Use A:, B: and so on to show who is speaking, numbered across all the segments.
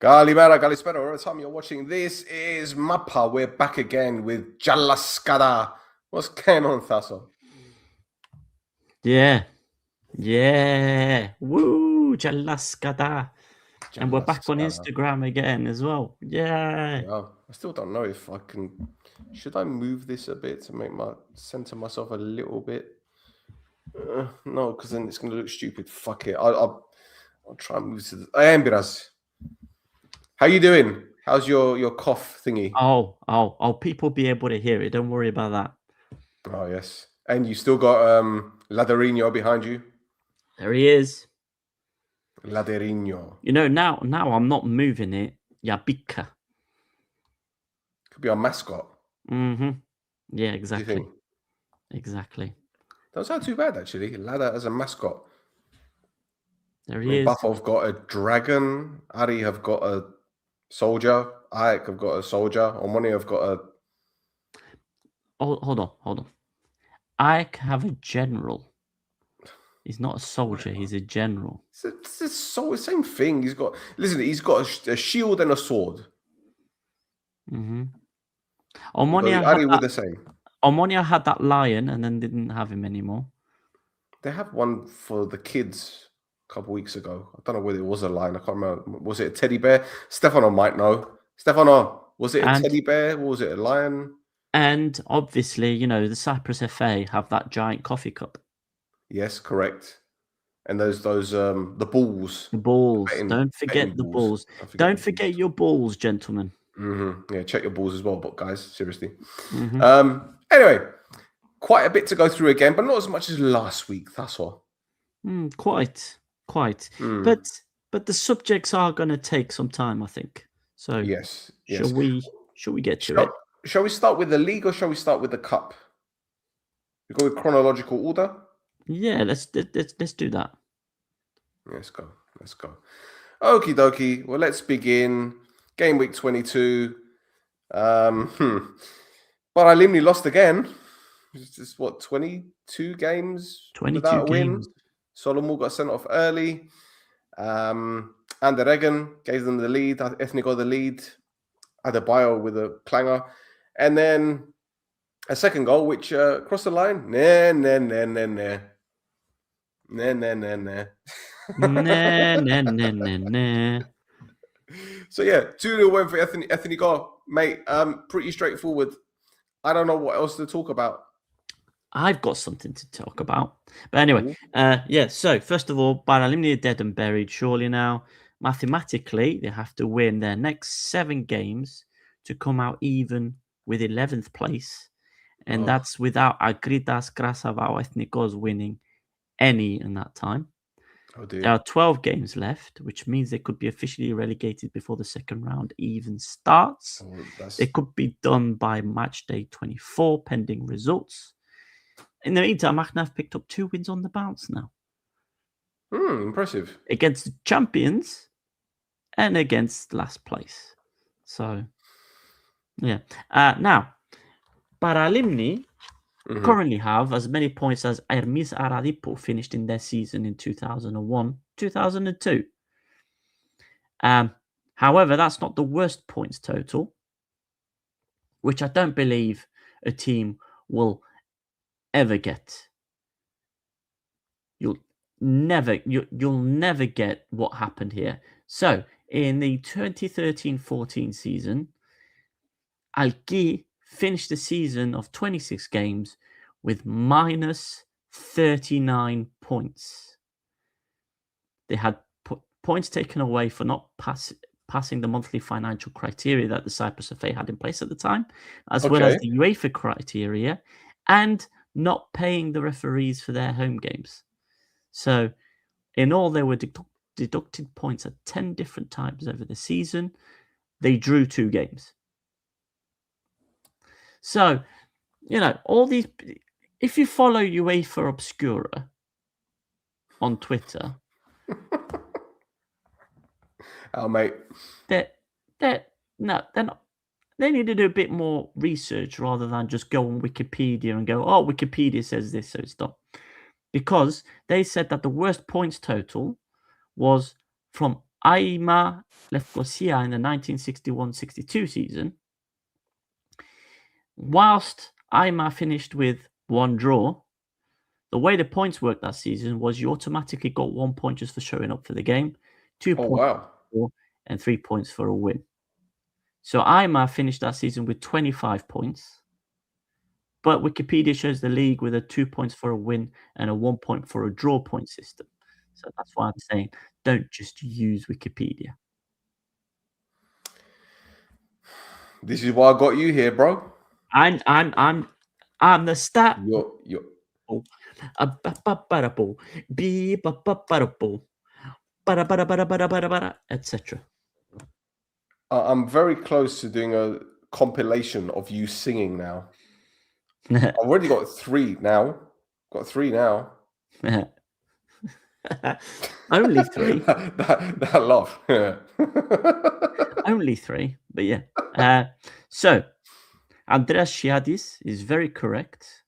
A: Kalimera, Kalispera, whatever time you're watching. This is Mappa. We're back again with Jalla Skata. What's going on, Thasso?
B: Yeah. Woo, Jalla Skata. And we're back on Instagram again as well. Yeah.
A: I still don't know if I can. Should I move this a bit to make center myself a little bit? No, because then it's going to look stupid. Fuck it. I'll try and move to the. Ambiras. How you doing? How's your cough thingy?
B: Oh, people be able to hear it. Don't worry about that.
A: Oh, yes. And you still got Laderino behind you?
B: There he is.
A: Laderino.
B: You know, now I'm not moving it. Yabika.
A: Could be our mascot.
B: Mm-hmm. Yeah, exactly.
A: What do you think?
B: Exactly.
A: Don't sound too bad, actually. Ladder as a mascot.
B: There he is.
A: Pafos have got a dragon. Aris have got a soldier. Aik have got a soldier. Omonoia have got a...
B: Oh, hold on. Aik have a general. He's not a soldier. He's a general.
A: It's the same thing. He's got a shield and a sword.
B: Mm-hmm.
A: Aris were the same.
B: Omonoia had that lion and then didn't have him anymore.
A: They have one for the kids a couple weeks ago. I don't know whether it was a lion. I can't remember. Was it a teddy bear? Stefano might know. Stefano, was it a teddy bear or was it a lion?
B: And obviously, you know, the Cyprus FA have that giant coffee cup.
A: Yes, correct. And those the balls.
B: The balls. Don't forget the balls. Don't forget your balls, gentlemen.
A: Mm-hmm. Yeah, check your balls as well, but guys, seriously. Mm-hmm. Anyway, quite a bit to go through again, but not as much as last week. That's all.
B: Quite. But the subjects are going to take some time, I think. So
A: yes.
B: Shall we get to it?
A: Shall we start with the league or shall we start with the cup? We go with chronological order.
B: Yeah, let's do that.
A: Let's go. Okie dokie. Well, let's begin. Game week 22. Paralimni lost again. It's just what, 22 games
B: 22
A: without a win.
B: games.
A: Solomon got sent off early. Anderegen gave them the lead. Ethnico the lead. Adebayo with a clanger. And then a second goal, which crossed the line. Nah. So yeah, 2-0 win for Ethnico, mate. Pretty straightforward. I don't know what else to talk about.
B: I've got something to talk about. But anyway, so first of all, Paralimni are dead and buried surely now. Mathematically, they have to win their next 7 games to come out even with 11th place. And that's without Agridas Krasavao Ethnikos winning any in that time.
A: Oh, dear.
B: There are 12 games left, which means they could be officially relegated before the second round even starts. It could be done by match day 24, pending results. In the meantime, Aachen have picked up 2 wins on the bounce now.
A: Impressive.
B: Against the champions and against last place. So, yeah. Now, Paralimni currently have as many points as Ermis Aradipo finished in their season in 2001, 2002. However, that's not the worst points total, which I don't believe a team will ever get. You'll never get what happened here. So, in the 2013-14 season, Alki finished the season of 26 games with minus 39 points. They had points taken away for not passing the monthly financial criteria that the Cyprus FA had in place at the time, as well as the UEFA criteria, and not paying the referees for their home games. So, in all, they were deducted points at 10 different times over the season. They drew 2 games. So, you know, all these... If you follow UEFA Obscura on Twitter...
A: Oh, mate.
B: They're not... They need to do a bit more research rather than just go on Wikipedia and go, oh, Wikipedia says this, so it's done. Because they said that the worst points total was from Aima Lefkosia in the 1961-62 season, whilst Aima finished with 1 draw, the way the points worked that season was you automatically got 1 point just for showing up for the game, 2
A: Oh
B: points
A: wow.
B: for, and 3 points for a win. So Aima finished that season with 25 points, but Wikipedia shows the league with a 2 points for a win and a 1 point for a draw point system. So that's why I'm saying don't just use Wikipedia.
A: This is why I got you here, bro.
B: I'm the stat.
A: You're
B: etc.
A: I'm very close to doing a compilation of you singing now. I've already got 3 now. Got 3 now.
B: Only 3.
A: that laugh.
B: Only 3, but yeah. So Andreas Chiadis is very correct.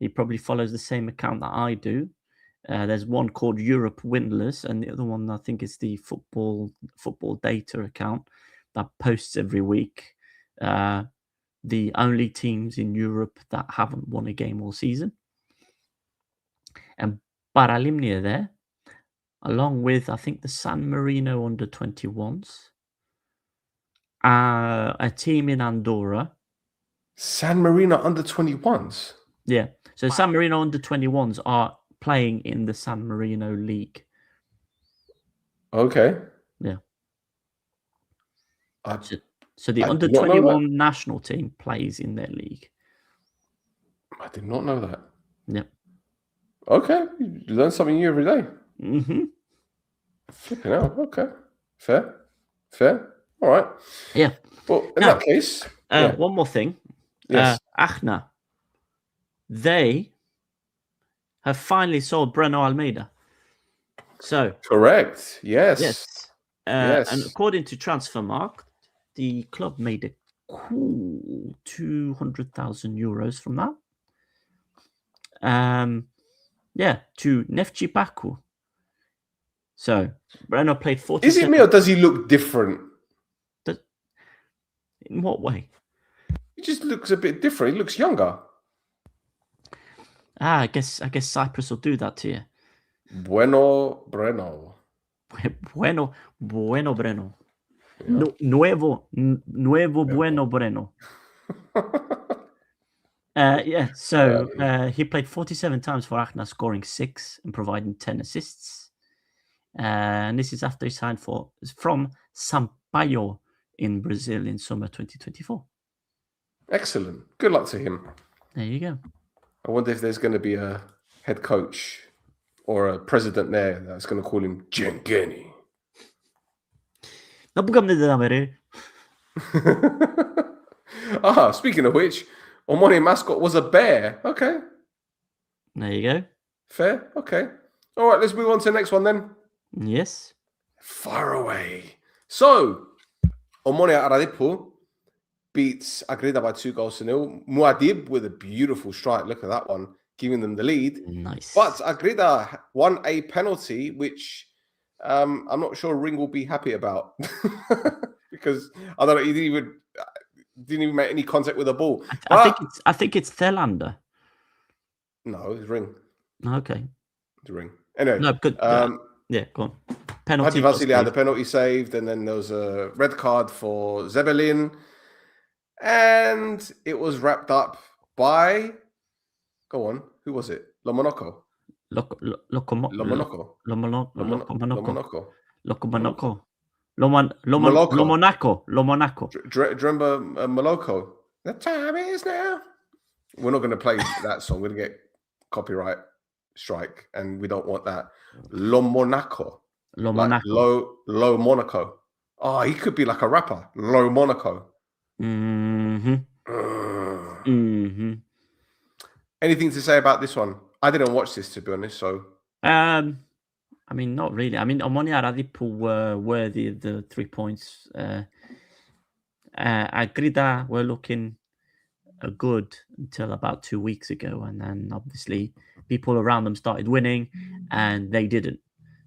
B: He probably follows the same account that I do. There's one called Europe Windless, and the other one I think is the football data account that posts every week the only teams in Europe that haven't won a game all season. And Paralimni are there, along with I think the San Marino under 21s, a team in Andorra.
A: San Marino under 21s.
B: Yeah, so San Marino under 21s are playing in the San Marino League.
A: Okay.
B: Yeah.
A: I
B: So the
A: I
B: under
A: did not know
B: 21 national team plays in their league.
A: did not know that.
B: Yep.
A: Okay. You learn something new every day.
B: Mm-hmm.
A: Flipping out. Okay. Fair. All right.
B: Yeah.
A: Well, in
B: Now,
A: that case.
B: one more thing.
A: Yes.
B: Achna. They have finally sold Breno Almeida. So
A: Correct. Yes.
B: yes.
A: Yes.
B: And according to Transfermarkt, the club made a cool 200,000 euros from that. To Neftchi Baku. So Breno played 47.
A: Is it me or does he look different?
B: In what way?
A: He just looks a bit different. He looks younger.
B: I guess Cyprus will do that to you.
A: Bueno Breno.
B: Bueno Breno.
A: Yeah.
B: Nuevo Bueno Breno. So he played 47 times for Achna, scoring 6 and providing 10 assists. And this is after he signed from Sampaio in Brazil in summer 2024.
A: Excellent. Good luck to him.
B: There you go.
A: I wonder if there's going to be a head coach or a president there that's going to call him Jengeni. Speaking of which, Omonoia mascot was a bear. Okay.
B: There you go.
A: Fair. Okay. All right, let's move on to the next one then.
B: Yes.
A: Far away. So, Omonoia Aradipo beats Agreda by 2-0. Muad'Dib with a beautiful strike. Look at that one, giving them the lead.
B: Nice.
A: But Agreda won a penalty, which I'm not sure Ring will be happy about because I don't know. He didn't even make any contact with the ball.
B: I think it's Thelander.
A: No, it's Ring.
B: Okay.
A: It's Ring. Anyway.
B: No, good. Yeah, go on. Penalty.
A: Hadi Vasily had the penalty saved, and then there was a red card for Zebelin. And it was wrapped up by... Go on. Who was it? Lomonoko. Lomonoko. Dremba Moloko. The time is now. We're not going to play that song. We're going to get copyright strike, and we don't want that. Lomonako. Like Low Monaco. Oh, he could be like a rapper. Low Monaco.
B: Mm-hmm. Mm-hmm.
A: Anything to say about this one? I didn't watch this, to be honest. So,
B: I mean, not really. I mean, Omonoia Aradipo were worthy of the 3 points. Agreda were looking good until about 2 weeks ago, and then obviously people around them started winning, and they didn't.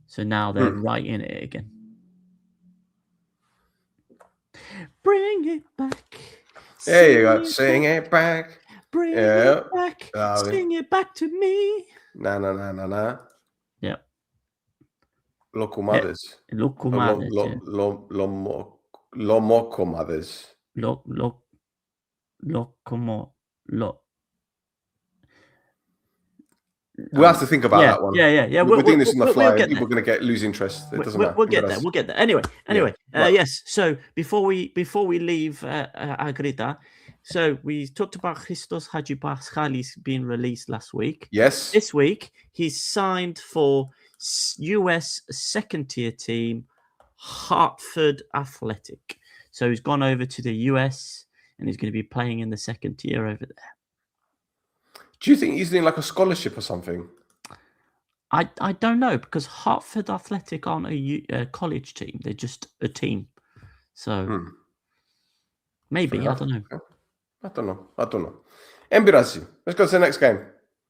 B: So now they're right in it again. Bring it back.
A: There you go. Sing it back.
B: Bring
A: Yeah.
B: it back.
A: Lovely.
B: Sing it back to me.
A: Na.
B: Yeah.
A: Local mothers.
B: Local mothers.
A: Lomoco mothers. We'll have to think about that one.
B: Yeah.
A: We're doing this on the fly.
B: We'll
A: People are going to lose interest. It doesn't matter.
B: We'll get there. We'll get there. Anyway.
A: Right.
B: Yes. So before we leave Agrita, so we talked about Christos Hadjipaschali's being released last week.
A: Yes.
B: This week he's signed for US second-tier team Hartford Athletic. So he's gone over to the US and he's going to be playing in the second tier over there.
A: Do you think he's doing like a scholarship or something?
B: I don't know, because Hartford Athletic aren't a college team. They're just a team. So maybe, I don't know.
A: I don't know. Embirasi. Let's go to the next game.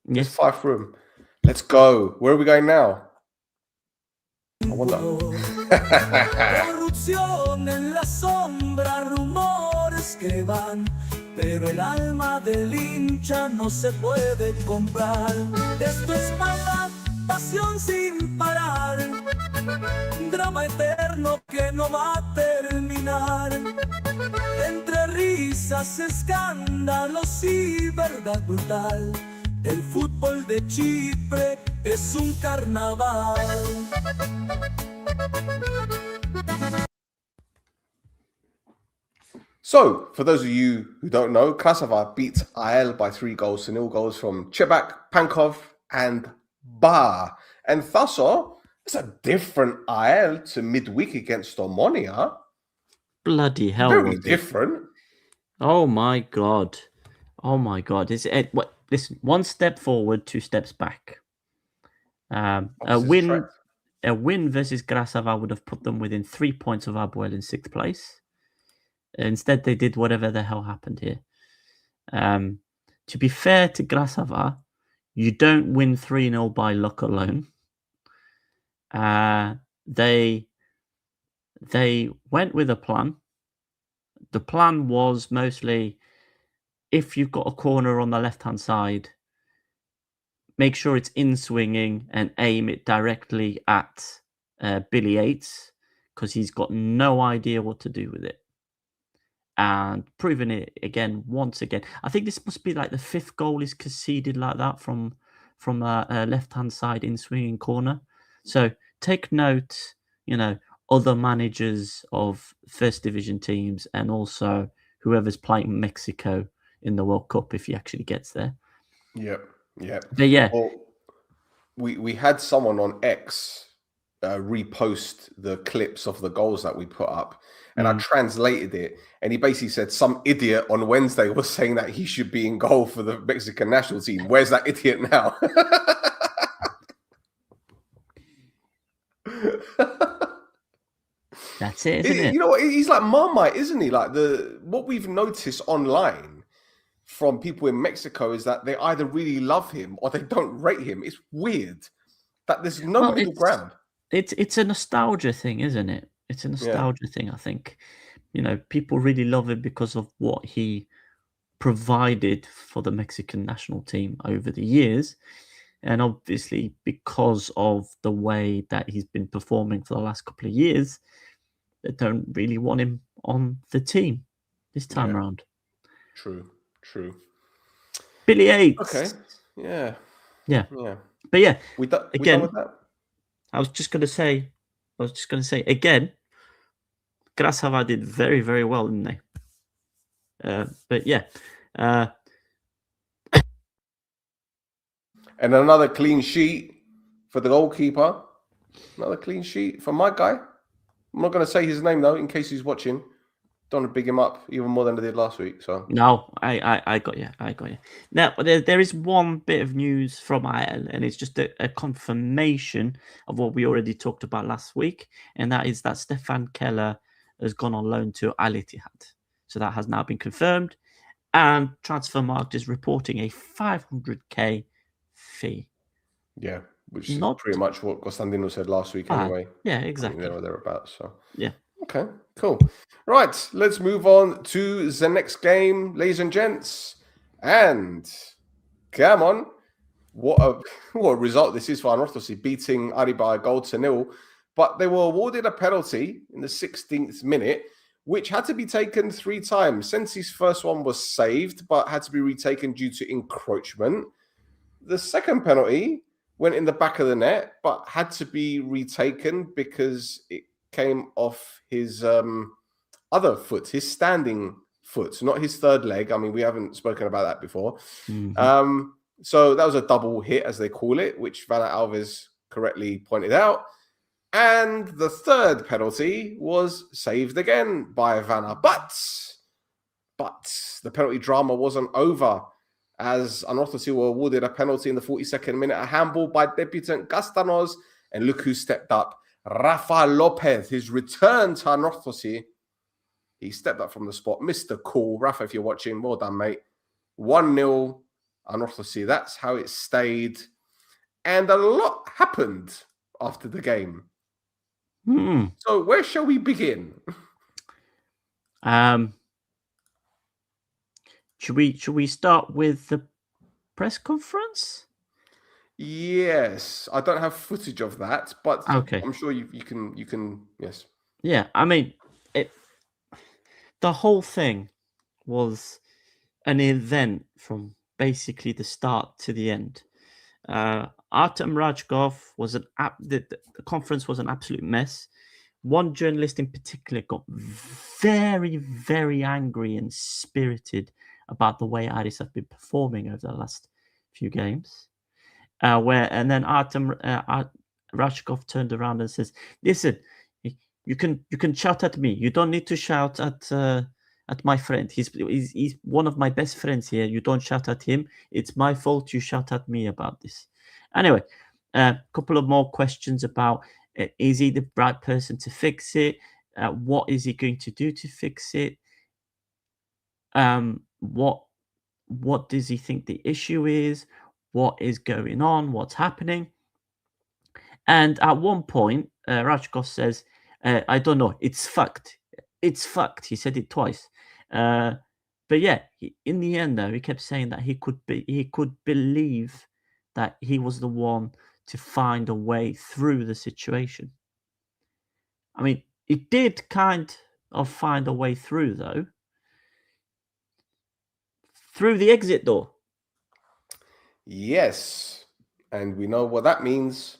B: Yes.
A: It's 5 room. Let's go. Where are we going now? I wonder.
C: Corrupción en la sombra, rumores que van, pero el alma del hincha no se puede comprar. Esto es maldad, pasión sin parar, drama eterno que no va a terminar. Entre risas, escándalos y verdad brutal, el fútbol de Chipre es un carnaval.
A: So, for those of you who don't know, Krasava beat APOEL by 3 goals to 0 goals from Chebak, Pankov, and Bar. And Thasso, it's a different APOEL to midweek against Omonoia.
B: Bloody hell.
A: Very different.
B: Oh my God. Listen, 1 step forward, 2 steps back. A win versus Krasava would have put them within 3 points of APOEL in 6th place. Instead, they did whatever the hell happened here. To be fair to Krasava, you don't win 3-0 by luck alone. They went with a plan. The plan was mostly, if you've got a corner on the left-hand side, make sure it's in-swinging and aim it directly at Billy Yates, because he's got no idea what to do with it. And proving it once again. I think this must be like the 5th goal is conceded like that from a left-hand side in-swinging corner. So take note, other managers of first division teams and also whoever's playing Mexico in the World Cup if he actually gets there.
A: Yep.
B: But yeah.
A: Well, we had someone on X repost the clips of the goals that we put up, and I translated it, and he basically said some idiot on Wednesday was saying that he should be in goal for the Mexican national team. Where's that idiot now?
B: That's it, isn't it?
A: You know what? He's like Marmite, isn't he? Like what we've noticed online from people in Mexico is that they either really love him or they don't rate him. It's weird that there's no middle ground.
B: It's a nostalgia thing, isn't it? It's a nostalgia thing, I think. People really love him because of what he provided for the Mexican national team over the years. And obviously, because of the way that he's been performing for the last couple of years, they don't really want him on the team this time around.
A: True.
B: Billy Yates.
A: Okay. Yeah.
B: But yeah,
A: we done with that?
B: I was just going to say again, Krasava did very, very well, didn't they? But yeah.
A: And another clean sheet for the goalkeeper. Another clean sheet for my guy. I'm not going to say his name, though, in case he's watching. Don't want to big him up even more than I did last week. So
B: no, I got you. Now, there is one bit of news from APOEL, and it's just a confirmation of what we already talked about last week, and that is that Stefan Keller has gone on loan to Al Ittihad. So that has now been confirmed, and Transfermarkt is reporting a 500k fee.
A: Yeah, which is pretty much what Costandino said last week anyway.
B: Yeah, exactly.
A: There or thereabouts. So
B: yeah.
A: Okay, cool. Right, let's move on to the next game, ladies and gents. And come on, what a result this is for Anorthosis, beating Aris by a goal to 0. But they were awarded a penalty in the 16th minute, which had to be taken 3 times. Sensi's first one was saved, but had to be retaken due to encroachment. The second penalty went in the back of the net, but had to be retaken because it came off his other foot, his standing foot, not his third leg. I mean, we haven't spoken about that before.
B: Mhm.
A: So that was a double hit, as they call it, which Vanna Alves correctly pointed out. And the third penalty was saved again by Vanna. But the penalty drama wasn't over, as Anorthosis were awarded a penalty in the 42nd minute, a handball by debutant Gastanos, and look who stepped up. Rafa Lopez, his return to Anorthosis. He stepped up from the spot. Mr. Cool. Rafa, if you're watching, well done, mate. 1-0 Anorthosis. That's how it stayed. And a lot happened after the game. So where shall we begin?
B: Should we start with the press conference?
A: Yes, I don't have footage of that, but
B: Okay.
A: I'm sure you can. Yes.
B: Yeah, I mean, the whole thing was an event from basically the start to the end. Artem Rajkov was the conference was an absolute mess. One journalist in particular got very, very angry and spirited about the way Aris have been performing over the last few games. And then Artem Rajkov turned around and says, "Listen, you can shout at me. You don't need to shout at my friend. He's one of my best friends here. You don't shout at him. It's my fault you shout at me about this." Anyway, a couple of more questions about is he the right person to fix it? What is he going to do to fix it? What does he think the issue is? What is going on? What's happening? And at one point, Rajkov says, "I don't know. It's fucked. It's fucked." He said it twice. But yeah, in the end, though, he kept saying that he could believe that he was the one to find a way through the situation. I mean, he did kind of find a way through, though. Through the exit door.
A: Yes, and we know what that means.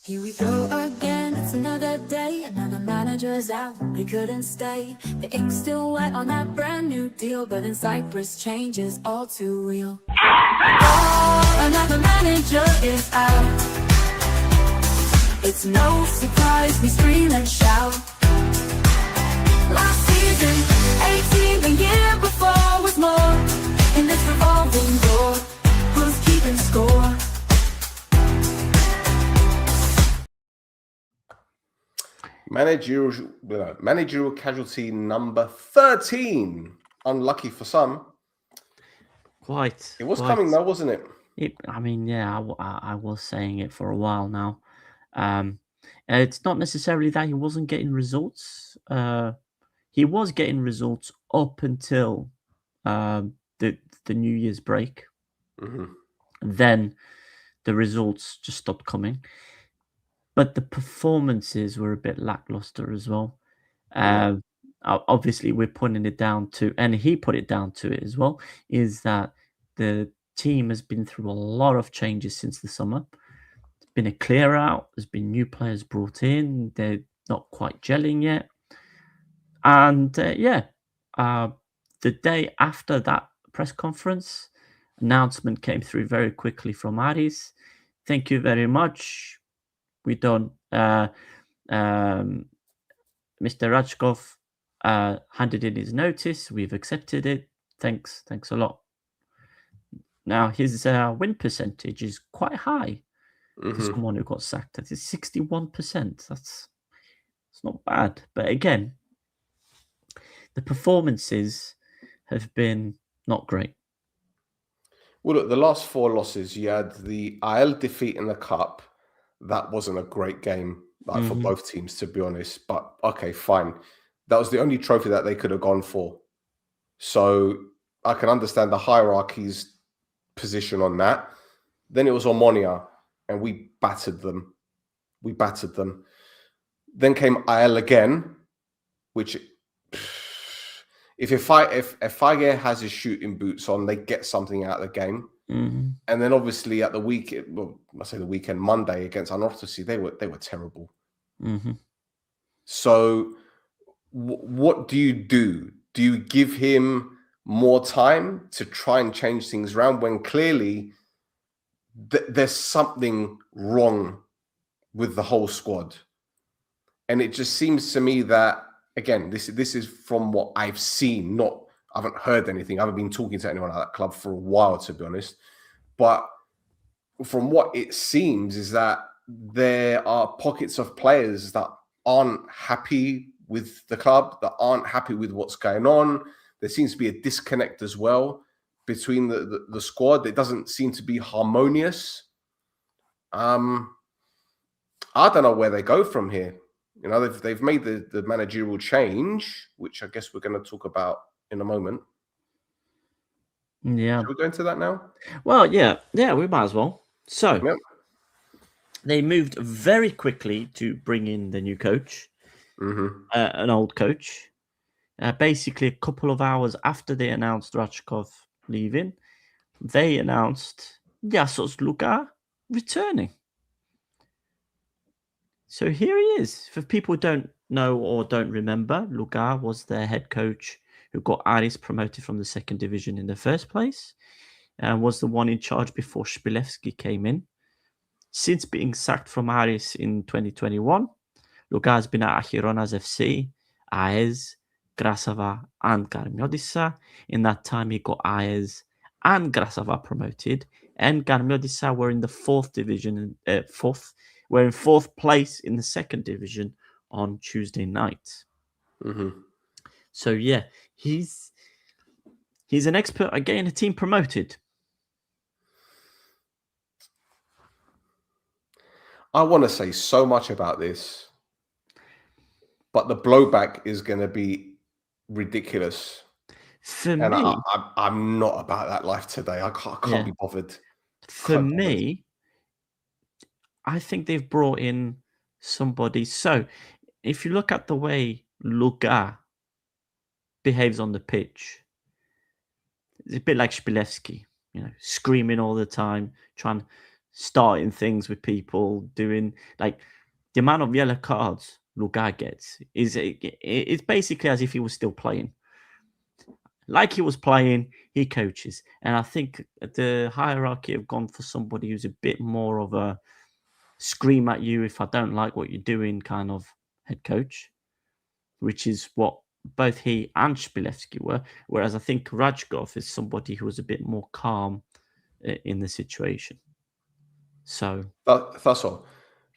C: Here we go again, it's another day, another manager's out, he couldn't stay. The ink's still wet on that brand new deal, but in Cyprus change is all too real. Oh, another manager is out. It's no surprise we scream and shout. Last season, 18, the year before was more. In this revolving door, who's keeping score?
A: Managerial casualty number 13. Unlucky for some.
B: Quite.
A: It was coming though, wasn't it?
B: I mean, yeah, I was saying it for a while now. It's not necessarily that he wasn't getting results. He was getting results up until the New Year's break.
A: Mm-hmm.
B: Then the results just stopped coming. But the performances were a bit lackluster as well. Obviously, we're putting it down to, and he put it down to it as well, is that the team has been through a lot of changes since the summer. There's been a clear out. There's been new players brought in. They're not quite gelling yet. And the day after that press conference, announcement came through very quickly from Aris. Thank you very much. We don't. Mr. Rajkov handed in his notice. We've accepted it. Thanks a lot. Now his win percentage is quite high for someone who got sacked. That is 61%. That's not bad. But again, the performances have been not great.
A: Well, look, the last 4 losses, you had the APOEL defeat in the cup. That wasn't a great game. like for both teams, to be honest. But okay, fine. That was the only trophy that they could have gone for. So I can understand the hierarchy's position on that. Then it was Omonoia, and we battered them. Then came APOEL again, which if Agia has his shooting boots on, they get something out of the game. And then obviously at the weekend, well, I say the weekend, Monday against Anorthosis, they were terrible. So what do? Do you give him more time to try and change things around when clearly there's something wrong with the whole squad? And it just seems to me that, again, this is from what I've seen, I haven't heard anything. I haven't been talking to anyone at that club for a while, to be honest. But from what it seems is that there are pockets of players that aren't happy with the club, that aren't happy with what's going on. There seems to be a disconnect as well between the squad. It doesn't seem to be harmonious. I don't know where they go from here. You know, they've made the managerial change, which I guess we're going to talk about in a moment.
B: Yeah.
A: Should we go into that now?
B: Well, yeah, we might as well. So they moved very quickly to bring in the new coach, an old coach. Basically, a couple of hours after they announced Rachkov leaving, they announced Jalla Skata returning. So here he is. For people who don't know or don't remember, Lugar was their head coach who got Aris promoted from the second division in the first place, and was the one in charge before Spilevski came in. Since being sacked from Aris in 2021, Lugar has been at Achironas FC, AES, Grasava, and Karmiotissa. In that time, he got AES and Grasava promoted, and Karmiotissa were in the fourth division, we're in fourth place in the second division on Tuesday night. So yeah, he's an expert at getting a team promoted.
A: I want to say so much about this, but the blowback is going to be ridiculous.
B: For me,
A: I'm not about that life today. I can't be bothered.
B: For me, I think they've brought in somebody. So if you look at the way Lugar behaves on the pitch, it's a bit like Spilevski, you know, screaming all the time, starting things with people, doing like the amount of yellow cards Lugar gets it's basically as if he was still playing. Like he was playing, he coaches. And I think the hierarchy have gone for somebody who's a bit more of a scream at you if I don't like what you're doing kind of head coach, which is what both he and Spilevski were. Whereas I think Rachkov is somebody who was a bit more calm in the situation. So
A: that's all.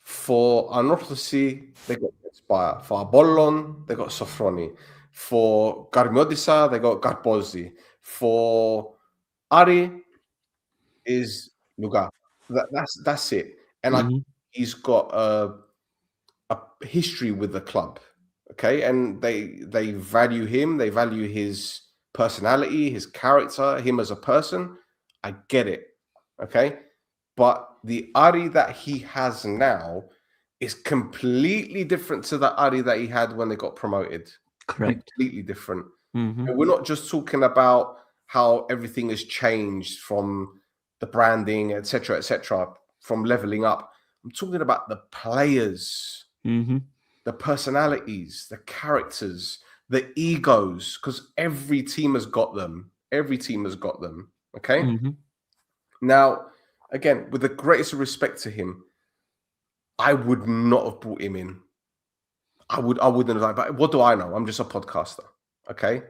A: For Anorthosis, they got Inspire. For Apollon, they got Sofroni. For Karmiotissa, they got Garpozi. For Aris is Lugar. That's it. And he's got a history with the club. Okay, and they value him. They value his personality, his character, him as a person. I get it. Okay, but the Aris that he has now is completely different to the Aris that he had when they got promoted.
B: Correct.
A: Completely different. And we're not just talking about how everything has changed from the branding, etc., from leveling up. I'm talking about the players, the personalities, the characters, the egos, because every team has got them. Okay. Now, again, with the greatest respect to him, I would not have brought him in. I wouldn't have. But what do I know? I'm just a podcaster. Okay,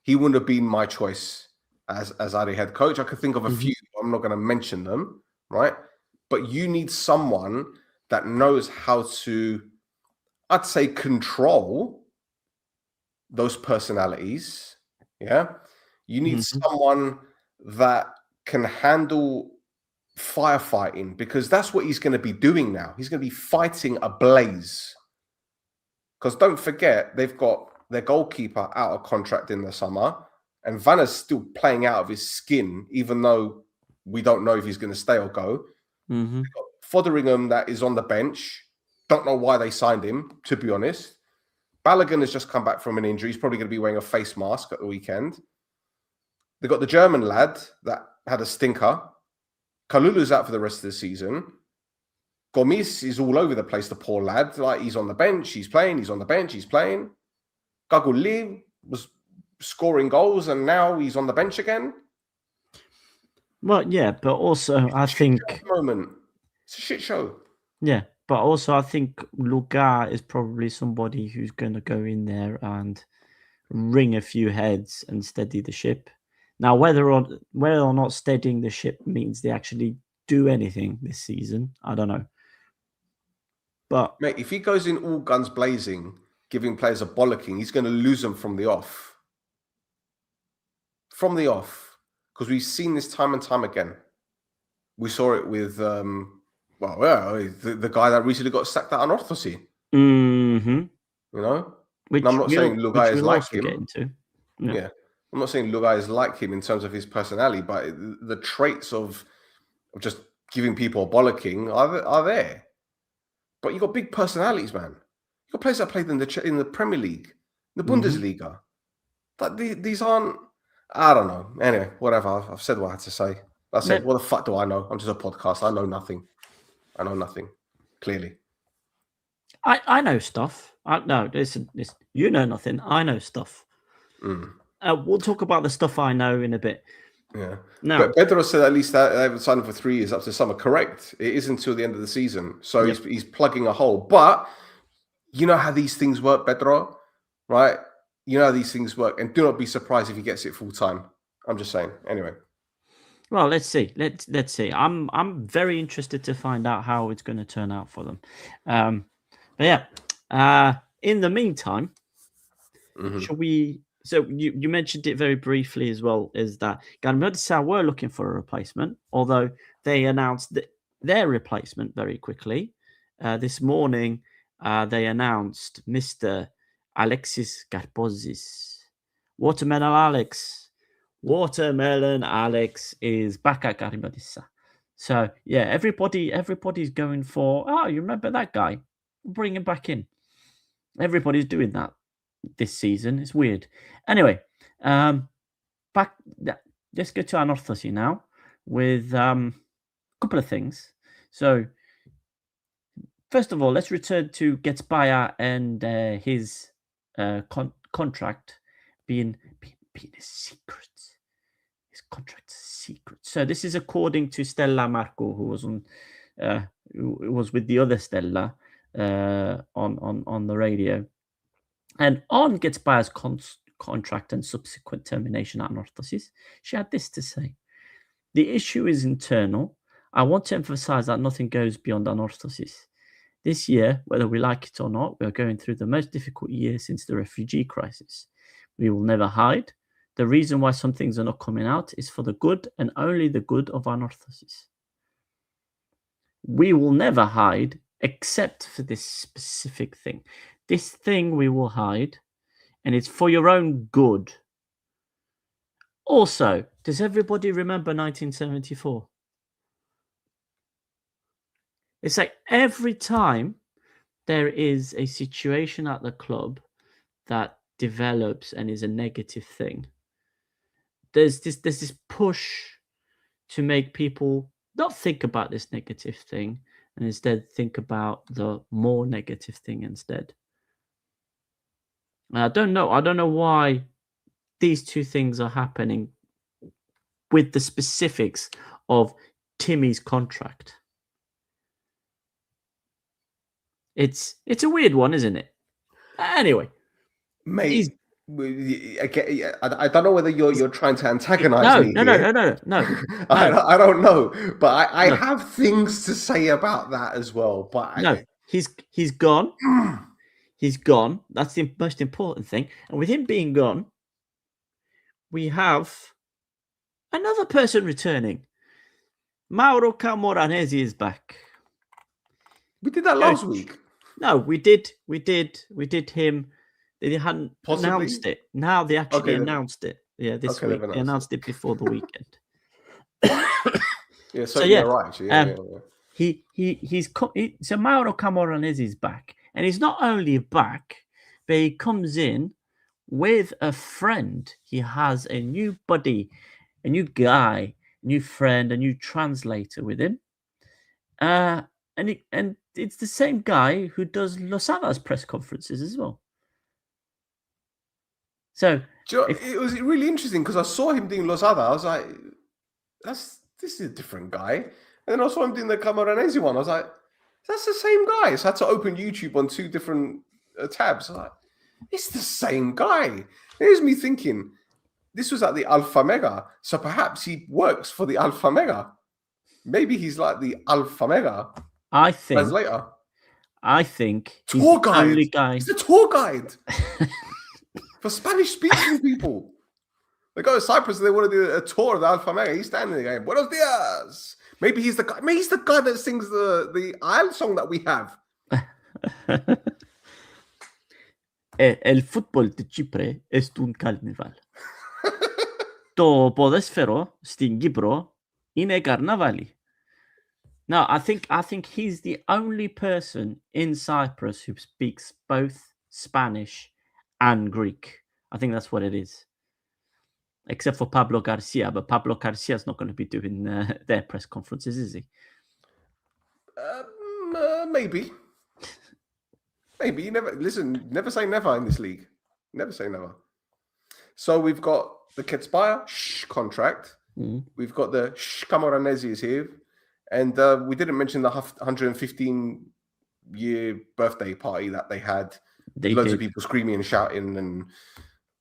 A: he wouldn't have been my choice as Aris head coach. I could think of a few. I'm not going to mention them, right? But you need someone that knows how to, I'd say, control those personalities. Yeah, you need someone that can handle firefighting, because that's what he's going to be doing now. He's going to be fighting a blaze. Because don't forget, they've got their goalkeeper out of contract in the summer, and Vanna's still playing out of his skin, even though we don't know if he's going to stay or go.
B: Mm-hmm.
A: Fotheringham that is on the bench. Don't know why they signed him, to be honest. Balogun has just come back from an injury. He's probably going to be wearing a face mask at the weekend. They've got the German lad that had a stinker. Kalulu's out for the rest of the season. Gomis is all over the place, the poor lad. Like, he's on the bench, he's playing, he's on the bench, he's playing. Gaguli was scoring goals, and now he's on the bench again.
B: Well, yeah, but also I think...
A: moment. It's a shit show.
B: Yeah, but also I think Lugar is probably somebody who's going to go in there and wring a few heads and steady the ship. Now, whether or not steadying the ship means they actually do anything this season, I don't know. But
A: mate, if he goes in all guns blazing, giving players a bollocking, he's going to lose them from the off. From the off, because we've seen this time and time again. We saw it with the guy that recently got sacked at Anorthosis.
B: Mm-hmm.
A: You know,
B: which
A: I'm not saying Lugai is like him.
B: Get into.
A: Yeah, I'm not saying Lugai is like him in terms of his personality, but the traits of just giving people a bollocking are there. But you got big personalities, man. You got players that played in the Premier League, the Bundesliga. But these aren't. I don't know. Anyway, whatever. I've said what I had to say. That's it. What the fuck do I know? I'm just a podcast. I know nothing. Clearly.
B: I know stuff. Listen, you know nothing. I know stuff. We'll talk about the stuff I know in a bit.
A: Yeah.
B: Now,
A: but Pedro said at least that they haven't signed him for 3 years up to summer. Correct. It is until the end of the season. So he's plugging a hole. But you know how these things work, Pedro, right? You know how these things work. And do not be surprised if he gets it full time. I'm just saying. Anyway.
B: Well, let's see. Let's see. I'm very interested to find out how it's going to turn out for them. But yeah, in the meantime, shall we? So you mentioned it very briefly as well. Is that Karmiotissa were looking for a replacement, although they announced their replacement very quickly. This morning, they announced Mr. Alexis Karpozis. Watermelon Alex is back at Karmiotissa. So yeah, everybody's going for. Oh, you remember that guy? Bring him back in. Everybody's doing that this season. It's weird. Anyway, back. Let's go to Anorthosis now with a couple of things. So first of all, let's return to Getspaya and his contract being a secret. His contract's a secret. So this is according to Stella Marco, who was who was with the other Stella on the radio. And on Getspaya's contract and subsequent termination at Anorthosis, she had this to say: "The issue is internal. I want to emphasize that nothing goes beyond Anorthosis. This year, whether we like it or not, we are going through the most difficult year since the refugee crisis. We will never hide. The reason why some things are not coming out is for the good and only the good of Anorthosis. We will never hide except for this specific thing. This thing we will hide, and it's for your own good." Also, does everybody remember 1974? It's like every time there is a situation at the club that develops and is a negative thing, there's this push to make people not think about this negative thing and instead think about the more negative thing instead. I don't know why these two things are happening with the specifics of Timmy's contract. It's a weird one, isn't it? Anyway,
A: mate, I don't know whether you're trying to antagonize me.
B: No.
A: I don't know, but I have things to say about that as well. But
B: he's gone. He's gone. That's the most important thing. And with him being gone, we have another person returning. Mauro Camoranesi is back.
A: We did that last week.
B: No, we did him. They hadn't
A: Possibly?
B: announced it. Now they actually
A: Okay,
B: announced it. Yeah, this week. They announced it before the weekend.
A: Yeah,
B: So, yeah,
A: right. Actually,
B: So Mauro Camoranesi is back, and he's not only back, but he comes in with a friend. He has a new buddy, a new guy, a new friend, a new translator with him. And it's the same guy who does Losada's press conferences as well. So
A: it was really interesting because I saw him doing Losada. I was like, this is a different guy. And then I saw him doing the Camoranesi one. I was like, that's the same guy. So I had to open YouTube on 2 different tabs. I was like, it's the same guy. Here's me thinking, this was at the Alpha Mega. So perhaps he works for the Alpha Mega. Maybe he's like the Alpha Mega translator.
B: I think
A: tour guide.
B: The only guy.
A: He's the tour guide for Spanish-speaking people. They go to Cyprus and they want to do a tour of the Alpha Mega. He's standing there going, "Buenos dias." Maybe he's the guy. Maybe he's the guy that sings the APOEL song that we have.
B: El fútbol de Chipre es un carnaval. Το ποδόσφαιρο στην Κύπρο είναι καρναβάλι. No, I think he's the only person in Cyprus who speaks both Spanish and Greek. I think that's what it is. Except for Pablo Garcia, but Pablo Garcia's not going to be doing their press conferences, is he?
A: Maybe. Maybe. You never say never in this league. Never say never. So we've got the Ketspire contract. We've got the Camoranesi is here. And we didn't mention the 115-year birthday party that they had. Loads of people screaming and shouting, and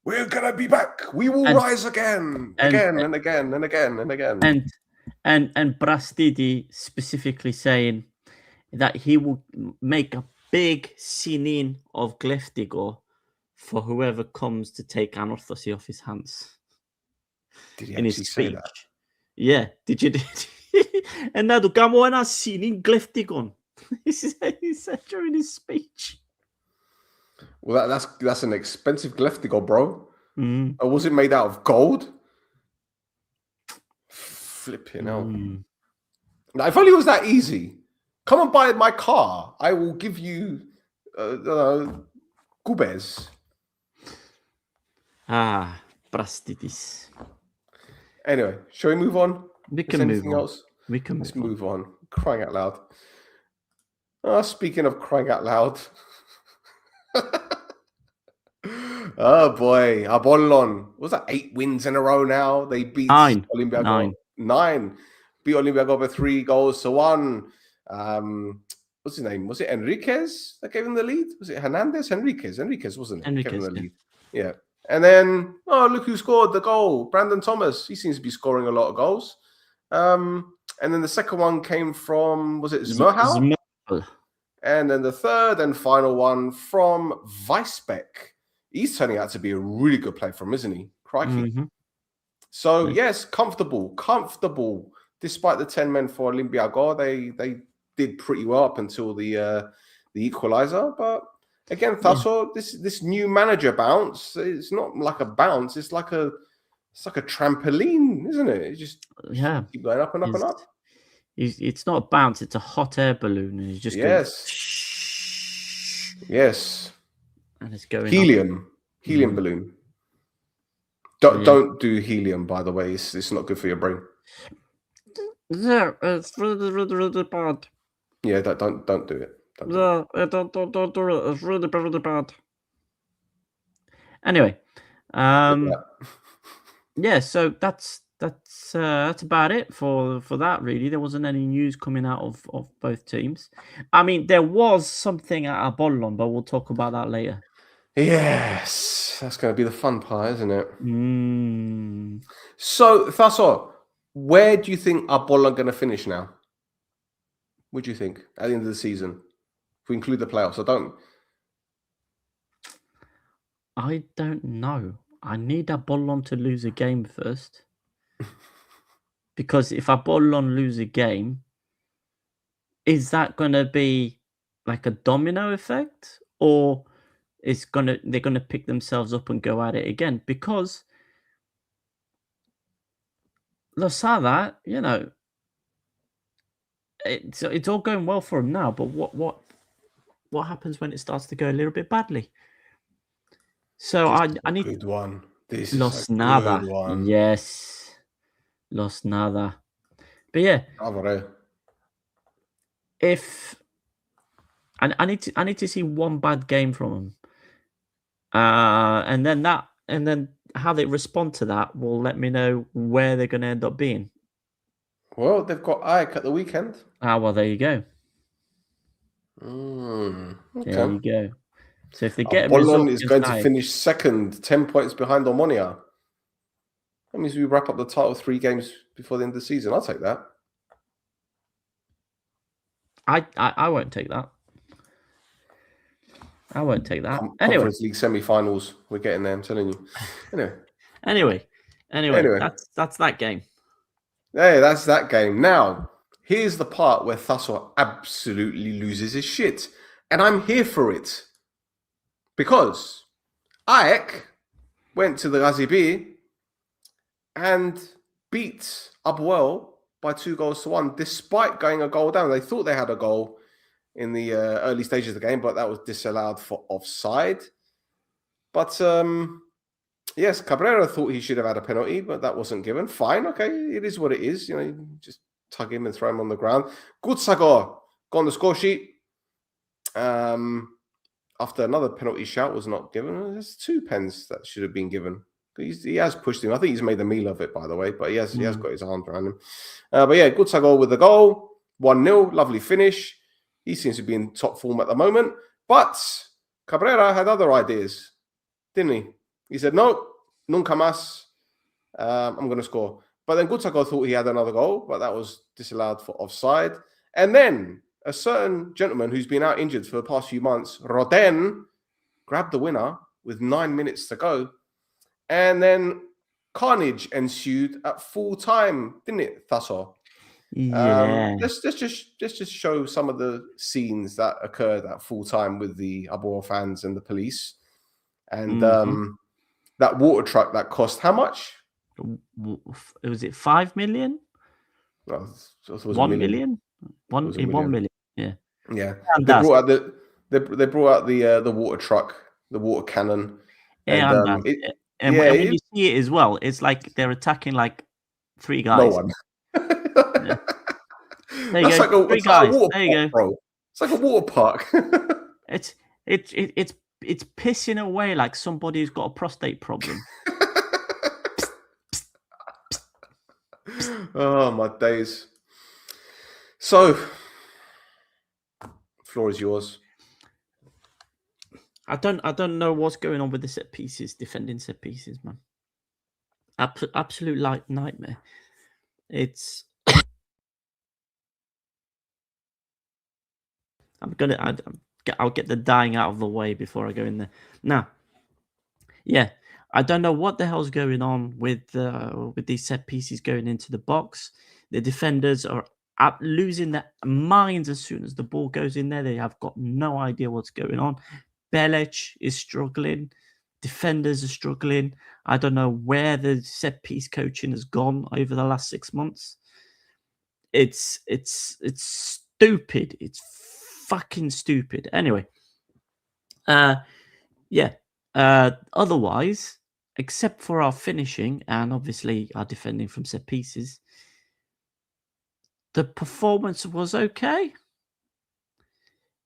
A: we're going to be back. We will rise again and again.
B: And Brastidi specifically saying that he will make a big sinin of Gleftigo for whoever comes to take Anorthosis off his hands.
A: Did he actually say that?
B: Yeah, did you? And now to come on as sinin Gleftigon. He said during his speech.
A: Well, that's an expensive Gleftigo, bro. Or was it made out of gold? Flipping hell. Now, if only it was that easy. Come and buy my car. I will give you gubes.
B: Brastidis.
A: Anyway, shall we move on?
B: We can move on.
A: Else?
B: Let's
A: move on. Crying out loud. Speaking of crying out loud. Oh boy, Apollon. Was that 8 wins in a row now? They beat Olympiakos. 9. Beat Olympiakos by 3 goals to 1. What's his name? Was it Enriquez that gave him the lead? Was it Hernandez? Enriquez, wasn't it? Gave him the lead. Yeah. And then, look who scored the goal. Brandon Thomas. He seems to be scoring a lot of goals. And then the second one came from, was it Zmerhal? And then the third and final one from Weisbeck. He's turning out to be a really good player from, isn't he? Crikey. So, yes, comfortable. Despite the 10 men for Olympiakos, they did pretty well up until the equalizer. But again, Tasso, this new manager bounce, it's not like a bounce. It's like a trampoline, isn't it? It just keep going up and up and up.
B: It's not a bounce, it's a hot air balloon. And it's just
A: Yes.
B: And it's going
A: helium balloon. Don't do helium, by the way. It's not good for your brain.
B: Yeah, it's really bad.
A: Yeah, don't do it.
B: Don't do it. It's really bad. Anyway, so that's about it for that. Really, there wasn't any news coming out of both teams. I mean, there was something at Apollon, but we'll talk about that later.
A: Yes, that's going to be the fun part, isn't it? So, Tasso, where do you think Apollon are going to finish now? What do you think at the end of the season? If we include the playoffs,
B: I don't know. I need Apollon to lose a game first. Because if Apollon lose a game, is that going to be like a domino effect, or they're gonna pick themselves up and go at it again? Because Losada, it's all going well for him now, but what happens when it starts to go a little bit badly? So I need
A: good one. This
B: Los
A: is a
B: Nada.
A: good one.
B: Yes, Los Nada. But yeah, if I need to see one bad game from him, and then how they respond to that will let me know where they're going to end up being.
A: Well, they've got Ike at the weekend.
B: Well, there you go.
A: Okay.
B: There you go. So if they get
A: Apollon is going to finish second, 10 points behind Omonoia. That means we wrap up the title 3 games before the end of the season. I'll take that.
B: I won't take that. I won't take that. Anyway,
A: Conference League semi-finals. We're getting there. I'm telling you.
B: Anyway, that's that game.
A: Hey, that's that game. Now, here's the part where Thasso absolutely loses his shit, and I'm here for it because Ike went to the Gazi and beat APOEL by 2-1, despite going a goal down. They thought they had a goal in the early stages of the game, but that was disallowed for offside. But yes, Cabrera thought he should have had a penalty, but that wasn't given. Fine, okay, it is what it is. You just tug him and throw him on the ground. Gutsago got on the score sheet. After another penalty shout was not given, there's 2 pens that should have been given. He has pushed him. I think he's made a meal of it, by the way, but he has got his arms around him. But yeah, Gutsago with the goal, 1-0, lovely finish. He seems to be in top form at the moment. But Cabrera had other ideas, didn't he? He said, no, nunca más. I'm going to score. But then Gutsago thought he had another goal, but that was disallowed for offside. And then a certain gentleman who's been out injured for the past few months, Roden, grabbed the winner with 9 minutes to go. And then carnage ensued at full time, didn't it, Thasso?
B: Yeah.
A: Let's just show some of the scenes that occurred at full time with the APOEL fans and the police, and that water truck that cost how much?
B: Was it 5 million?
A: Well, it was
B: 1 million? 1 million. Yeah.
A: Yeah. They brought out the water truck, the water cannon.
B: And when you see it as well, it's like they're attacking like 3 guys.
A: No one.
B: Yeah. There you go. 3 guys. There you go.
A: Bro. It's like a water park.
B: It's pissing away like somebody who's got a prostate problem.
A: Oh my days. So, floor is yours.
B: I don't know what's going on with the set pieces, defending set pieces, man. Absolute nightmare. It's. I'll get the dying out of the way before I go in there. Now, yeah, I don't know what the hell's going on with these set pieces going into the box. The defenders are losing their minds as soon as the ball goes in there. They have got no idea what's going on. Belic is struggling. Defenders are struggling. I don't know where the set piece coaching has gone over the last 6 months. It's stupid. It's fucking stupid. Anyway, otherwise, except for our finishing and obviously our defending from set pieces, the performance was okay.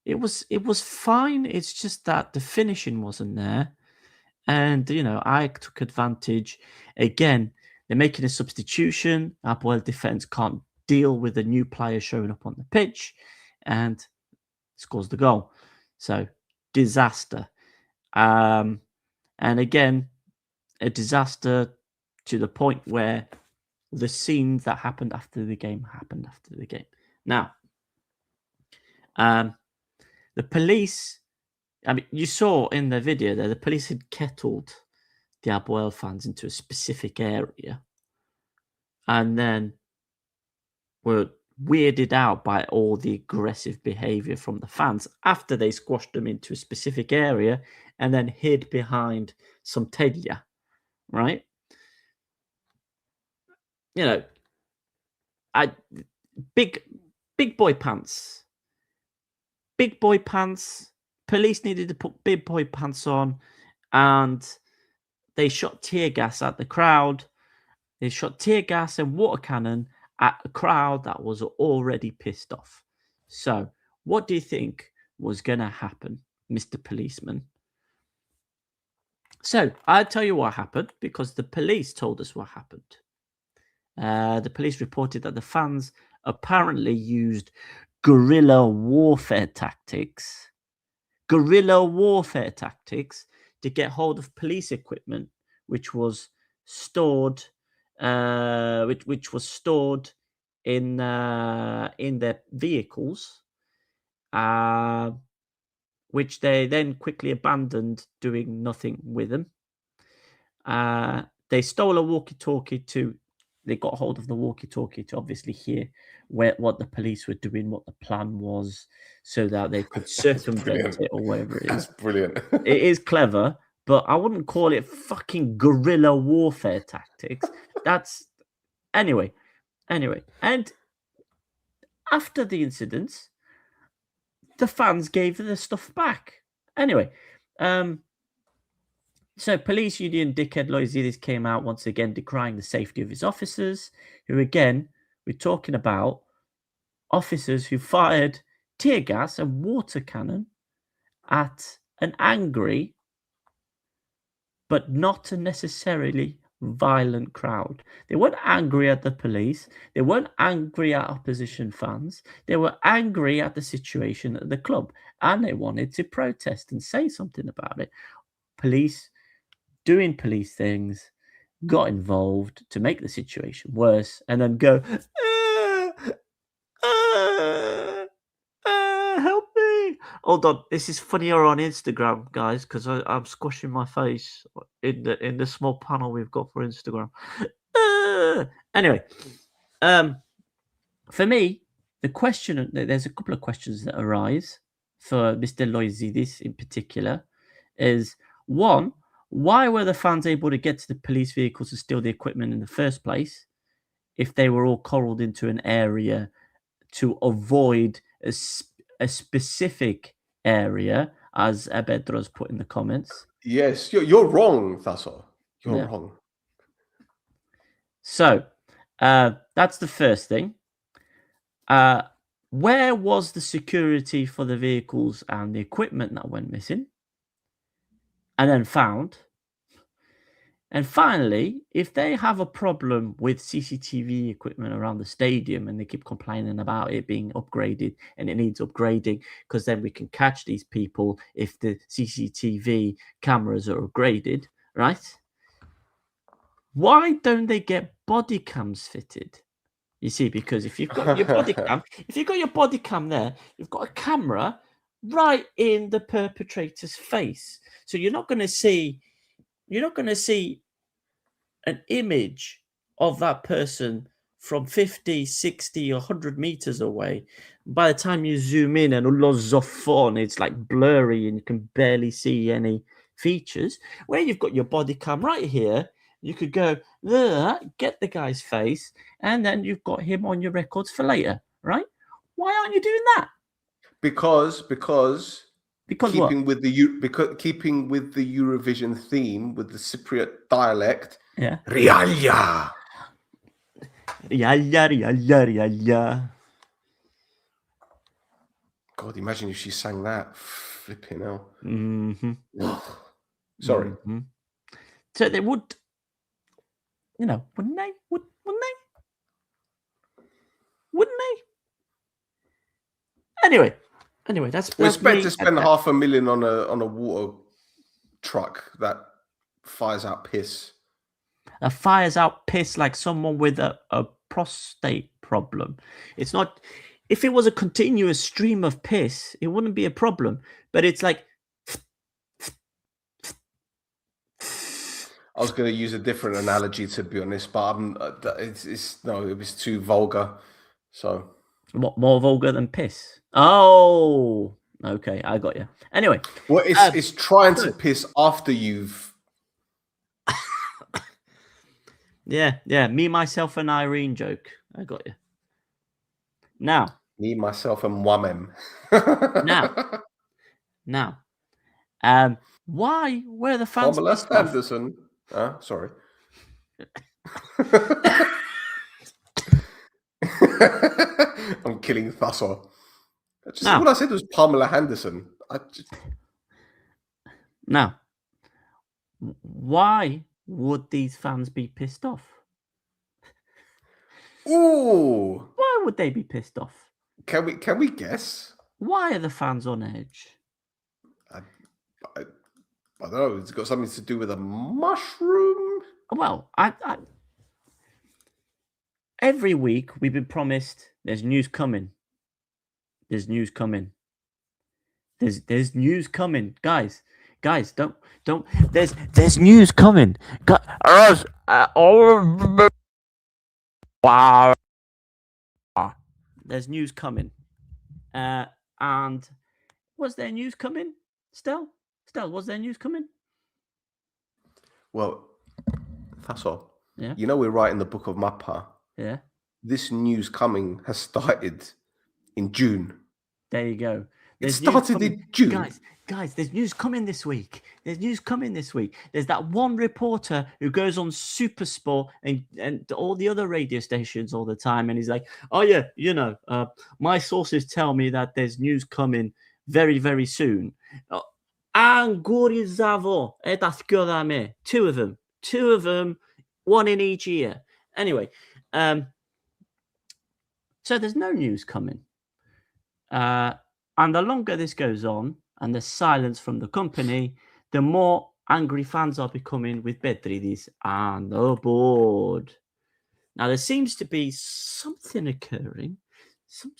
B: It was fine. It's just that the finishing wasn't there. And, I took advantage. Again, they're making a substitution. APOEL defense can't deal with a new player showing up on the pitch and scores the goal. So, disaster. And again, a disaster to the point where the scenes that happened after the game happened after the game. Now, the police, you saw in the video there, the police had kettled the APOEL fans into a specific area. And then were weirded out by all the aggressive behavior from the fans after they squashed them into a specific area and then hid behind some telia, right? You know, big boy pants. Big boy pants. Police needed to put big boy pants on, and they shot tear gas at the crowd. They shot tear gas and water cannon at a crowd that was already pissed off. So, what do you think was going to happen, Mr. Policeman? So, I'll tell you what happened because the police told us what happened. The police reported that the fans apparently used guerrilla warfare tactics to get hold of police equipment, which was stored, which was stored in their vehicles, which they then quickly abandoned, doing nothing with them. They stole a walkie-talkie they got hold of the walkie-talkie to obviously hear what the police were doing, what the plan was, so that they could circumvent it or whatever it is.
A: That's brilliant.
B: It is clever, but I wouldn't call it fucking guerrilla warfare tactics. That's anyway. And after the incidents, the fans gave the stuff back. Anyway, so police union dickhead Loizidis came out once again decrying the safety of his officers, who again, we're talking about officers who fired tear gas and water cannon at an angry but not a necessarily violent crowd. They weren't angry at the police. They weren't angry at opposition fans. They were angry at the situation at the club, and they wanted to protest and say something about it. Police doing police things got involved to make the situation worse, and then go, help me. Hold on, this is funnier on Instagram, guys, because I'm squashing my face in the small panel we've got for Instagram. Anyway, for me, there's a couple of questions that arise for Mr. Loizidis in particular. Is one, why were the fans able to get to the police vehicles and steal the equipment in the first place if they were all corralled into an area to avoid a specific area, as Abedro's put in the comments?
A: Yes, you're wrong, Thasso. You're wrong.
B: So, that's the first thing. Where was the security for the vehicles and the equipment that went missing and then found? And finally, if they have a problem with CCTV equipment around the stadium and they keep complaining about it being upgraded and it needs upgrading because then we can catch these people if the CCTV cameras are upgraded, right? Why don't they get body cams fitted? You see, because if you've got your body cam, there, you've got a camera right in the perpetrator's face. So you're not going to see an image of that person from 50, 60, 100 meters away. By the time you zoom in and it's like blurry and you can barely see any features. Where you've got your body cam right here, you could go there, get the guy's face, and then you've got him on your records for later, right? Why aren't you doing that?
A: Because keeping
B: what?
A: with the Eurovision theme with the Cypriot dialect.
B: Yeah.
A: Rialya. God, imagine if she sang that. Flipping hell.
B: Mm-hmm.
A: Sorry.
B: Mm-hmm. So they would, wouldn't they? Wouldn't they? Anyway, that's
A: we expect to spend $500,000 on a water truck that fires out piss.
B: That fires out piss like someone with a prostate problem. It's not. If it was a continuous stream of piss, it wouldn't be a problem. But it's like.
A: I was going to use a different analogy, to be honest, but it was too vulgar. So
B: What, more vulgar than piss? Oh, okay, I got you. Anyway,
A: well, it's trying to piss after you've.
B: yeah. Me, myself, and Irene joke. I got you. Now,
A: Me, myself, and Wamem.
B: now, why were the fans
A: Pamela
B: pissed off?
A: Anderson. Sorry. I'm killing Thasso. All I said was Pamela Henderson.
B: Now, why would these fans be pissed off?
A: Ooh.
B: Why would they be pissed off?
A: Can we guess?
B: Why are the fans on edge?
A: I don't know. It's got something to do with a mushroom.
B: Well, every week we've been promised there's news coming. There's news coming. There's news coming, guys. Don't. There's news coming. Wow. There's news coming. And was there news coming? Stell, was there news coming?
A: Well, Thasso.
B: Yeah.
A: You know we're writing the book of Mappa.
B: Yeah.
A: This news coming has started in June.
B: There you go.
A: It started in June.
B: Guys, there's news coming this week. There's that one reporter who goes on Supersport and all the other radio stations all the time, and he's like, oh yeah, my sources tell me that there's news coming very, very soon. Angurizavo, two of them, one in each ear. Anyway, so there's no news coming. And the longer this goes on and the silence from the company, the more angry fans are becoming with Bedridis on the board. Now there seems to be something occurring, some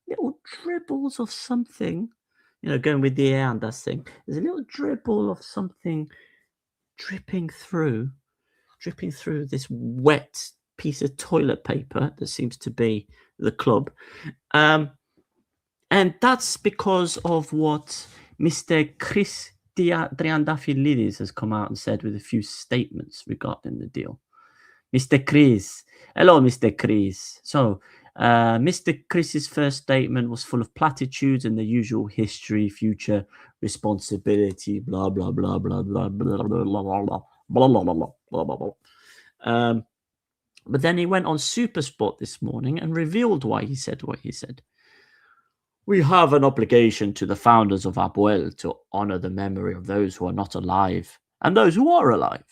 B: little dribbles of something, going with the Andas thing. There's a little dribble of something dripping through this wet piece of toilet paper that seems to be the club. And that's because of what Mr. Chris Triandafilidis has come out and said with a few statements regarding the deal. Mr. Chris. Hello, Mr. Chris. So, Mr. Chris's first statement was full of platitudes and the usual history, future, responsibility, blah, blah, blah, blah, blah, blah, blah, blah, blah, blah, blah, blah, blah, blah. But then he went on Supersport this morning and revealed why he said what he said. We have an obligation to the founders of APOEL to honor the memory of those who are not alive and those who are alive.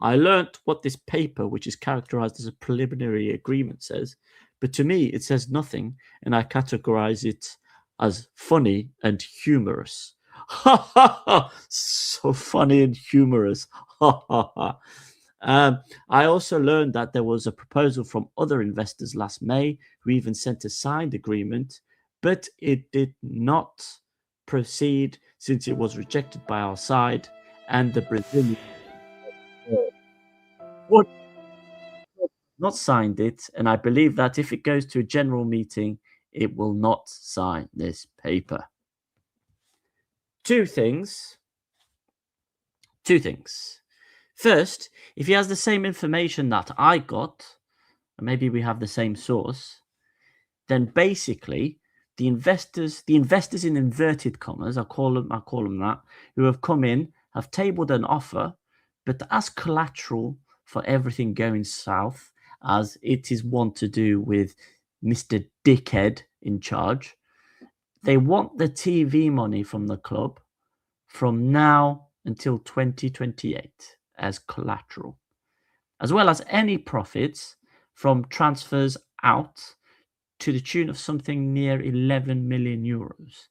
B: I learnt what this paper, which is characterized as a preliminary agreement, says, but to me it says nothing, and I categorize it as funny and humorous. Ha ha ha! So funny and humorous. Ha ha ha. I also learned that there was a proposal from other investors last May who even sent a signed agreement, but it did not proceed since it was rejected by our side and the Brazilian would not signed it. And I believe that if it goes to a general meeting, it will not sign this paper. Two things. First, if he has the same information that I got, and maybe we have the same source, then basically the investors in inverted commas, I call them that, who have come in, have tabled an offer, but as collateral for everything going south, as it is wont to do with Mr. Dickhead in charge. They want the TV money from the club from now until 2028 as collateral, as well as any profits from transfers out to the tune of something near 11 million euros.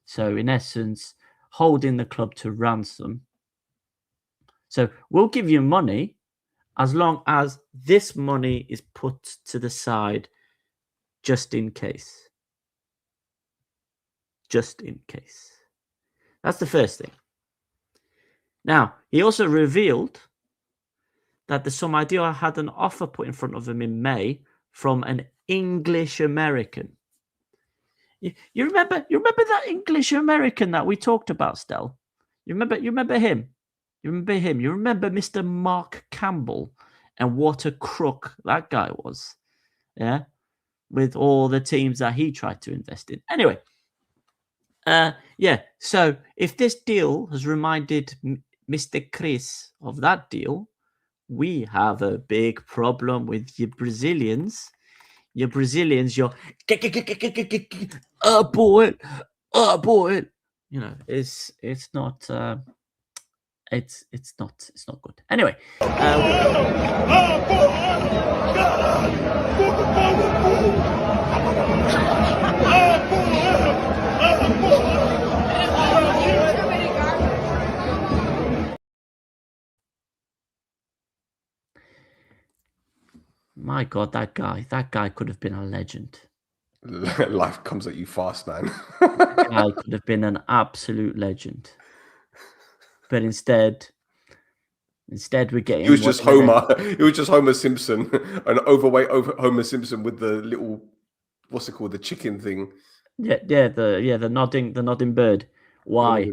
B: So in essence, holding the club to ransom. So we'll give you money as long as this money is put to the side just in case. Just in case. That's the first thing. Now, he also revealed that the Somalia had an offer put in front of him in May from an English American. You remember that English American that we talked about, Stel? You remember him? You remember Mr. Mark Campbell and what a crook that guy was? Yeah, with all the teams that he tried to invest in. Anyway, yeah. So if this deal has reminded Mr. Chris of that deal, we have a big problem with you Brazilians. Your APOEL. You know, it's not it's not good. Anyway, my God, that guy could have been a legend.
A: Life comes at you fast, man.
B: That guy could have been an absolute legend. But instead we're getting.
A: He was just Homer. He was just Homer Simpson, an overweight Homer Simpson with the little, what's it called, the chicken thing.
B: Yeah, the nodding bird. Why?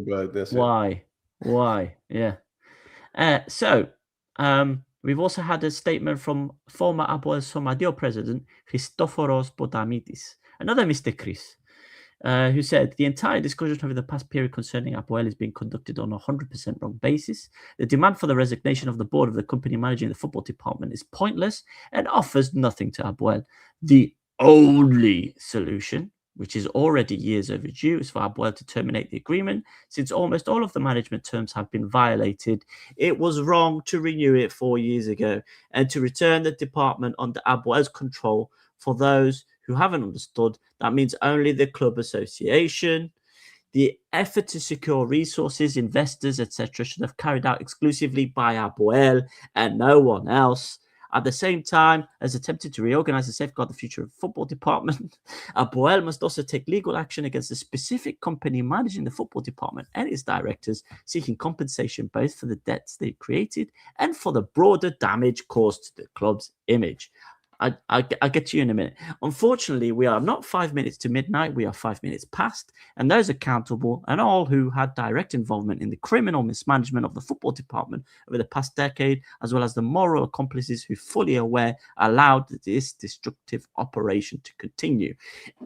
B: Why? Yeah. So, we've also had a statement from former APOEL Somadio president Christoforos Bodamitis, another Mr. Chris, who said the entire discussion over the past period concerning APOEL is being conducted on a 100% wrong basis. The demand for the resignation of the board of the company managing the football department is pointless and offers nothing to APOEL. The only solution, which is already years overdue, is for APOEL to terminate the agreement, since almost all of the management terms have been violated. It was wrong to renew it 4 years ago and to return the department under APOEL's control. For those who haven't understood, that means only the club association. The effort to secure resources, investors, etc. should have carried out exclusively by APOEL and no one else. At the same time as attempting to reorganize and safeguard the future of the football department, APOEL must also take legal action against the specific company managing the football department and its directors, seeking compensation both for the debts they created and for the broader damage caused to the club's image. I'll get to you in a minute. Unfortunately, we are not 5 minutes to midnight. We are 5 minutes past, and those accountable and all who had direct involvement in the criminal mismanagement of the football department over the past decade, as well as the moral accomplices who fully aware allowed this destructive operation to continue.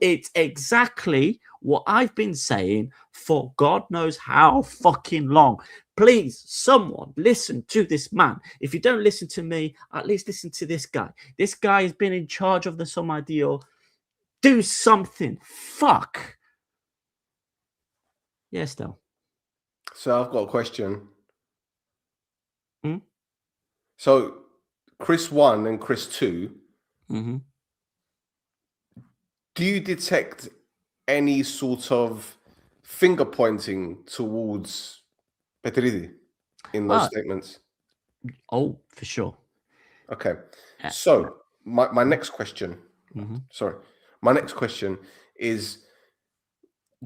B: It's exactly what I've been saying for God knows how fucking long. Please, someone listen to this man. If you don't listen to me, at least listen to this guy. This guy has been in charge of the Somadio. Do something. Fuck. Yes, Del.
A: So I've got a question.
B: Hmm?
A: So Chris 1 and Chris 2,
B: Mm-hmm.
A: do you detect any sort of finger pointing towards Petridi in those statements?
B: Oh, for sure.
A: Okay. So my next question, my next question is,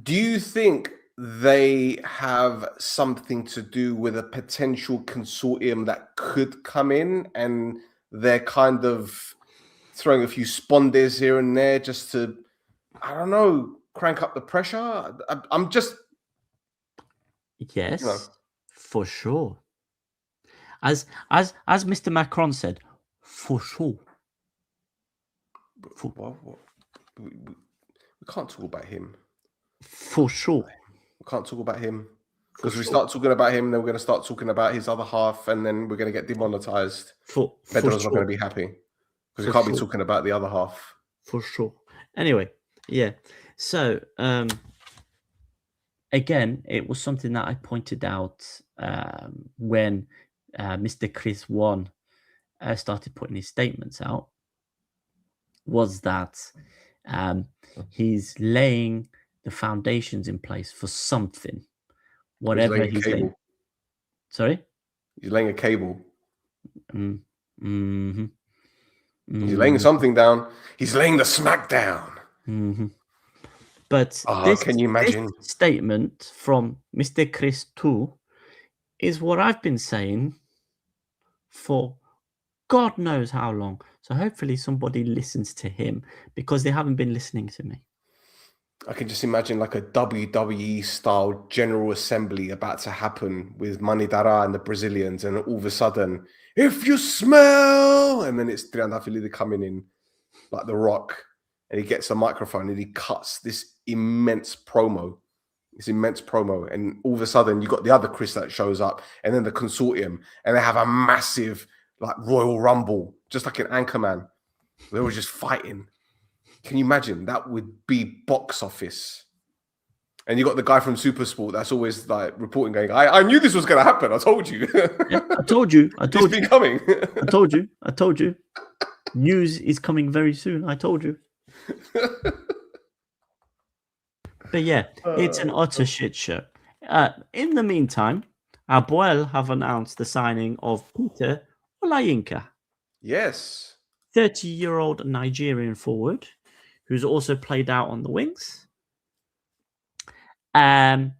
A: do you think they have something to do with a potential consortium that could come in and they're kind of throwing a few spondes here and there just to, I don't know, crank up the pressure? I'm just...
B: Yes,
A: you know.
B: for sure. As Mr. Macron said, for sure.
A: We can't talk about him.
B: For sure.
A: We can't talk about him because we start talking about him, then we're going to start talking about his other half, and then we're going to get demonetized. Pedro's not going to be happy because we can't be talking about the other half.
B: For sure. Anyway, yeah. So, again, it was something that I pointed out when Mr. Chris 1 started putting his statements out, was that he's laying the foundations in place for something, whatever he's laying. Sorry?
A: He's laying a cable.
B: Mm-hmm.
A: He's laying something down. He's laying the smack down.
B: Mm-hmm. But
A: can you imagine?
B: This statement from Mr. Chris 2 is what I've been saying for God knows how long. So hopefully somebody listens to him because they haven't been listening to me.
A: I can just imagine like a WWE style General Assembly about to happen with Manidara and the Brazilians, and all of a sudden, if you smell, and then it's Triandafilide coming in like The Rock, and he gets a microphone and he cuts this immense promo, and all of a sudden you got the other Chris that shows up, and then the consortium, and they have a massive like Royal Rumble, just like an Anchorman. They were just fighting. Can you imagine? That would be box office. And you got the guy from Supersport that's always like reporting, going, I knew this was going to happen. I told you.
B: Yeah, I told you.
A: It's been coming.
B: I told you. News is coming very soon. I told you. But yeah, it's an utter shit show. In the meantime, APOEL have announced the signing of Peter Olayinka.
A: Yes.
B: 30-year-old Nigerian forward who's also played out on the wings. But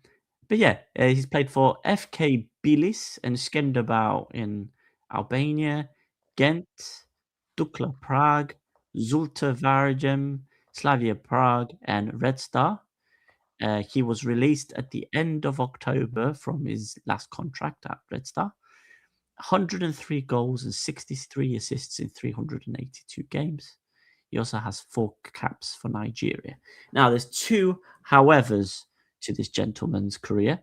B: yeah, he's played for FK Bilis and Skendabau in Albania, Ghent, Dukla Prague, Zulta Vargem, Slavia Prague, and Red Star. He was released at the end of October from his last contract at Red Star. 103 goals and 63 assists in 382 games. He also has 4 caps for Nigeria. Now, there's 2 howevers to this gentleman's career.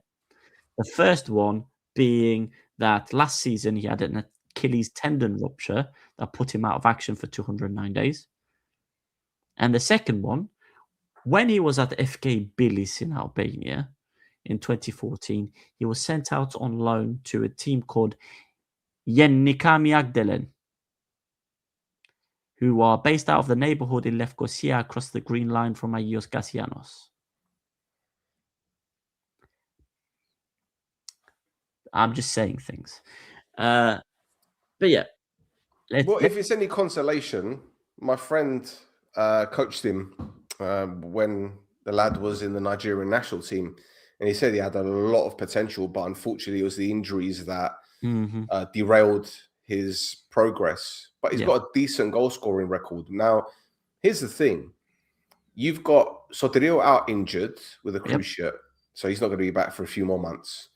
B: The first one being that last season he had an Achilles tendon rupture that put him out of action for 209 days. And the second one, when he was at FK Bilis in Albania in 2014, he was sent out on loan to a team called Yennikami Agdelen, who are based out of the neighborhood in Lefkosia across the Green Line from Agios Kasianos. I'm just saying things. But yeah.
A: Well, if it's any consolation, my friend coached him when the lad was in the Nigerian national team. And he said he had a lot of potential, but unfortunately it was the injuries that derailed his progress. But he's got a decent goal scoring record. Now, here's the thing. You've got Sotirio out injured with a cruciate, so he's not going to be back for a few more months.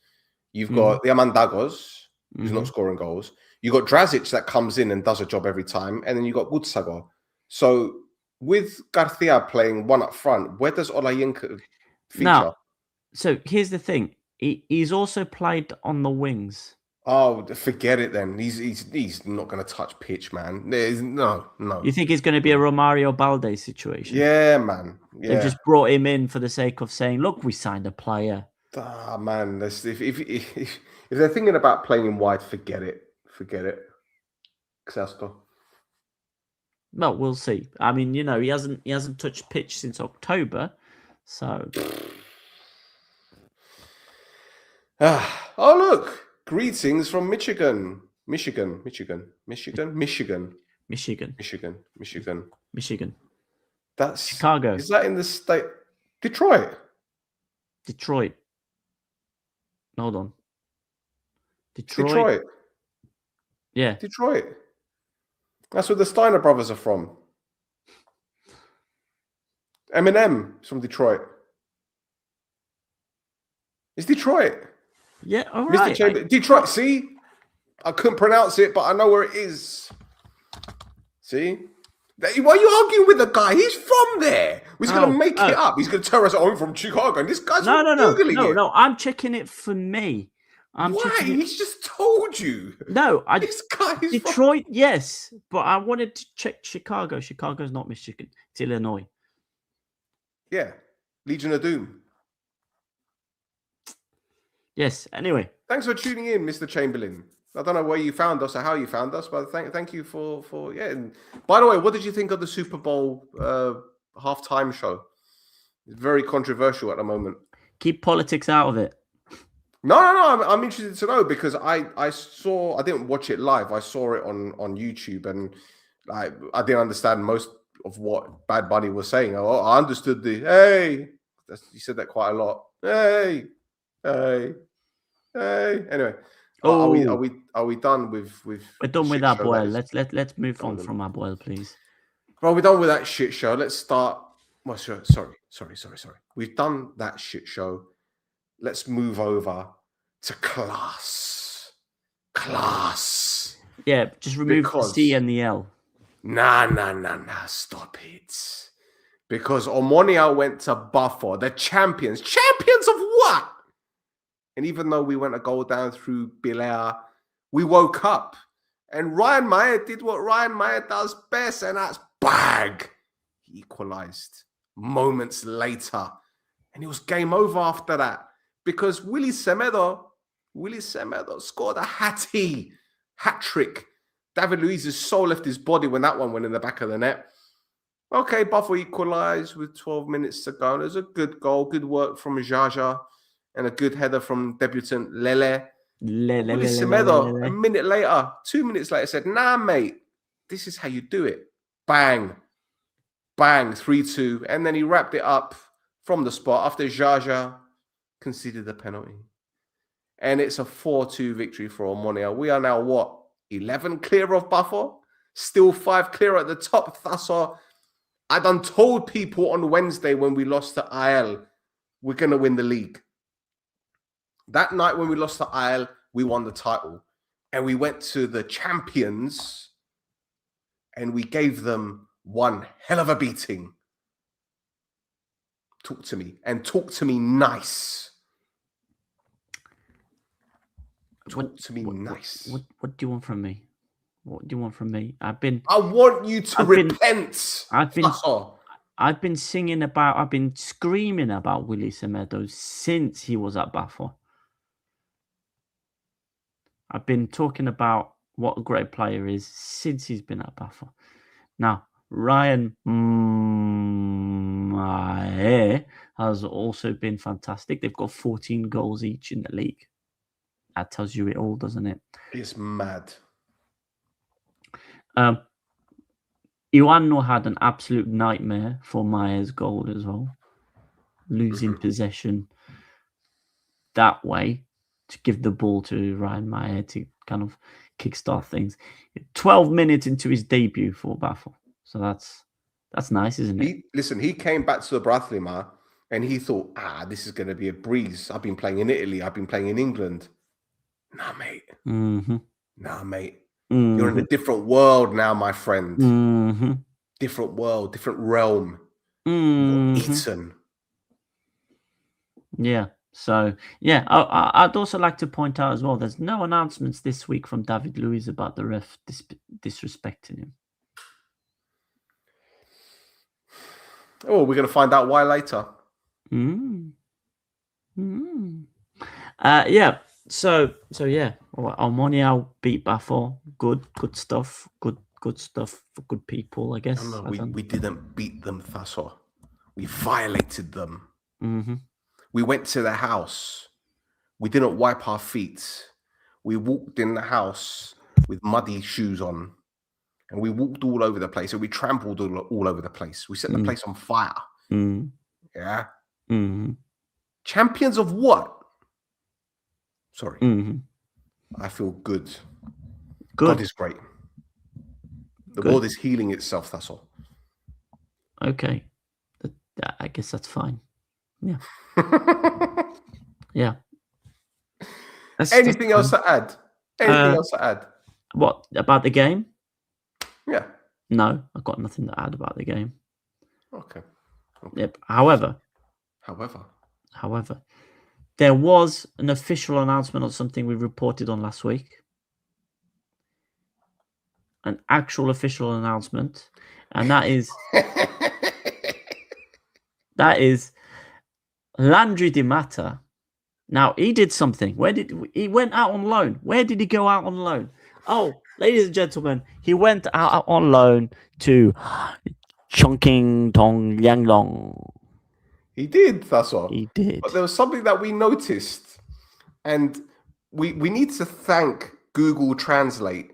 A: You've got Diamandagos, who's not scoring goals. You've got Drazic that comes in and does a job every time. And then you've got Gutsago. So with Garcia playing one up front, where does Olayinka feature?
B: Now, so here's the thing. He's also played on the wings.
A: Oh, forget it then. He's not going to touch pitch, man. No.
B: You think it's going to be a Romario Balde situation?
A: Yeah, man. Yeah.
B: They've just brought him in for the sake of saying, look, we signed a player.
A: Ah, man. If they're thinking about playing him wide, forget it. Forget it. Xasco.
B: Well, we'll see. I mean, you know, he hasn't touched pitch since October, so.
A: Oh, look. Greetings from Michigan. Michigan. That's
B: Chicago.
A: Is that in the state? Detroit.
B: Hold on.
A: Detroit.
B: Yeah.
A: Detroit. That's where the Steiner brothers are from. Eminem is from Detroit. It's Detroit.
B: Yeah, all
A: Mr.
B: right.
A: Chamber. Detroit, see? I couldn't pronounce it, but I know where it is. See? Why are you arguing with the guy? He's from there. He's going to make it up. He's going to tell us, I'm from Chicago. And this guy's Googling it.
B: No, I'm checking it for me.
A: Why? He's just told you.
B: No,
A: this guy is
B: Detroit, yes. But I wanted to check Chicago. Chicago's not Michigan. It's Illinois.
A: Yeah. Legion of Doom.
B: Yes, anyway.
A: Thanks for tuning in, Mr. Chamberlain. I don't know where you found us or how you found us, but thank you for yeah. And by the way, what did you think of the Super Bowl halftime show? It's very controversial at the moment.
B: Keep politics out of it.
A: No. I'm interested to know because I didn't watch it live. I saw it on YouTube, and I didn't understand most of what Bad Bunny was saying. I understood hey. You said that quite a lot. Hey. Anyway, Are we done with?
B: We're done with
A: shit show that
B: APOEL.
A: is-
B: Let's move
A: Done
B: on
A: with
B: from APOEL, please.
A: Well, we're done with that shit show. Let's start. Well, sorry. We've done that shit show. Let's move over to class. Class.
B: Yeah, just remove the C
A: Because-
B: and the L.
A: Nah. Stop it. Because Omonoia went to Buffer, the champions. Champions of what? And even though we went a goal down through Bilea, we woke up. And Ryan Meyer did what Ryan Meyer does best, and that's bag. He equalized moments later. And it was game over after that. Because Willy Semedo scored a hat-trick. David Luiz's soul left his body when that one went in the back of the net. Okay, Buffalo equalised with 12 minutes to go. And it was a good goal, good work from Agia, and a good header from debutant Lele. Willy Semedo, a minute later, 2 minutes later, said, nah, mate, this is how you do it. Bang, 3-2. And then he wrapped it up from the spot after Agia conceded the penalty. And it's a 4-2 victory for Omonoia. We are now, what, 11 clear of Buffer? Still 5 clear at the top. Thassa, I done told people on Wednesday when we lost to APOEL, we're going to win the league. That night when we lost to APOEL, we won the title. And we went to the champions and we gave them one hell of a beating. Talk to me. And talk to me nice. Talk to me nice.
B: What do you want from me? What do you want from me?
A: I want you to repent.
B: I've been screaming about Willy Semedo since he was at Bafo. I've been talking about what a great player is since he's been at Bafo. Now, Ryan Meyer has also been fantastic. They've got 14 goals each in the league. That tells you it all, doesn't it?
A: It's mad.
B: Ioannou had an absolute nightmare for Meyer's goal as well. Losing possession that way to give the ball to Ryan Meyer to kind of kickstart things. 12 minutes into his debut for Bafo. So that's nice, isn't it?
A: He came back to the Brathlima and he thought, this is going to be a breeze. I've been playing in Italy. I've been playing in England. Nah, mate.
B: Mm-hmm.
A: Nah, mate.
B: Mm-hmm.
A: You're in a different world now, my friend.
B: Mm-hmm.
A: Different world, different realm.
B: Mm-hmm.
A: You're eaten.
B: Yeah. So, yeah, I'd also like to point out as well, there's no announcements this week from David Luiz about the ref disrespecting him.
A: Oh, we're going to find out why later.
B: Yeah. So yeah, Omonoia beat Bafo. Good stuff. Good stuff for good people, I guess.
A: No, we didn't beat them, Thassa. We violated them.
B: Mm-hmm.
A: We went to the house. We didn't wipe our feet. We walked in the house with muddy shoes on. And we walked all over the place. And we trampled all over the place. We set the place on fire. Yeah? Champions of what? Sorry. I feel good. God is great. The world is healing itself, that's all.
B: Okay. I guess that's fine. Yeah. Yeah.
A: Anything else to add? Anything else to add?
B: What, about the game?
A: Yeah.
B: No, I've got nothing to add about the game.
A: Okay.
B: Yep. However, there was an official announcement on something we reported on last week. An actual official announcement. And that is Landry Di Matta. Now, he did something. He went out on loan? Where did he go out on loan? Oh, ladies and gentlemen, he went out on loan to Chongqing Tong Lianglong.
A: He did, that's all.
B: He did.
A: But there was something that we noticed. And we need to thank Google Translate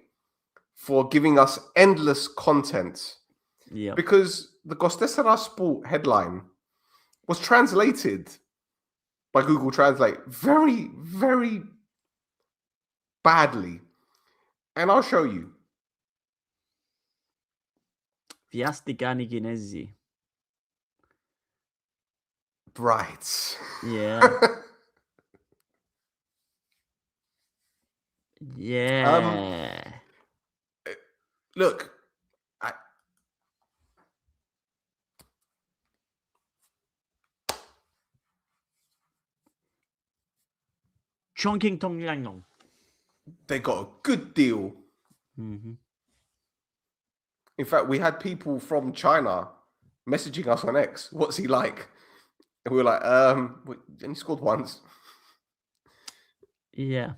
A: for giving us endless content.
B: Yeah.
A: Because the Gostesera Sport headline was translated by Google Translate very, very badly. And I'll show you.
B: Viastigani Ginesi.
A: Right.
B: Yeah. Yeah.
A: Look,
B: Chongqing Tongyangdong.
A: they got a good deal.
B: Mm-hmm.
A: In fact, we had people from China messaging us on X. What's he like? And we were like, and he scored once.
B: Yeah.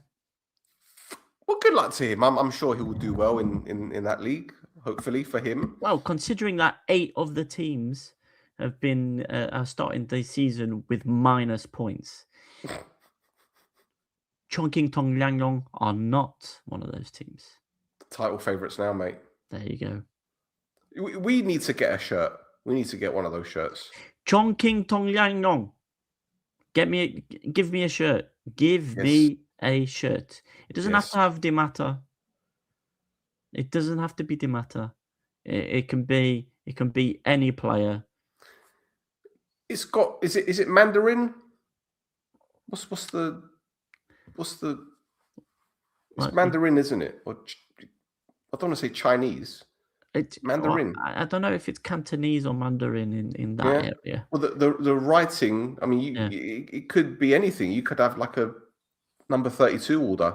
A: Well, good luck to him. I'm sure he will do well in that league. Hopefully for him.
B: Well, considering that 8 of the teams have been are starting the season with minus points, Chongqing Tongyangdong are not one of those teams.
A: Title favourites now, mate.
B: There you go.
A: We need to get a shirt. We need to get one of those shirts.
B: Chongqing Tongyangdong. Give me a shirt. Give me a shirt. It doesn't have to have Dimata. It doesn't have to be Dimata. It can be any player.
A: It's got is it Mandarin? What's the it's Mandarin, isn't it? Or I don't want to say Chinese.
B: It's
A: Mandarin.
B: Well, I don't know if it's Cantonese or Mandarin in that area.
A: Well, the writing. I mean, it could be anything. You could have like a number 32 order.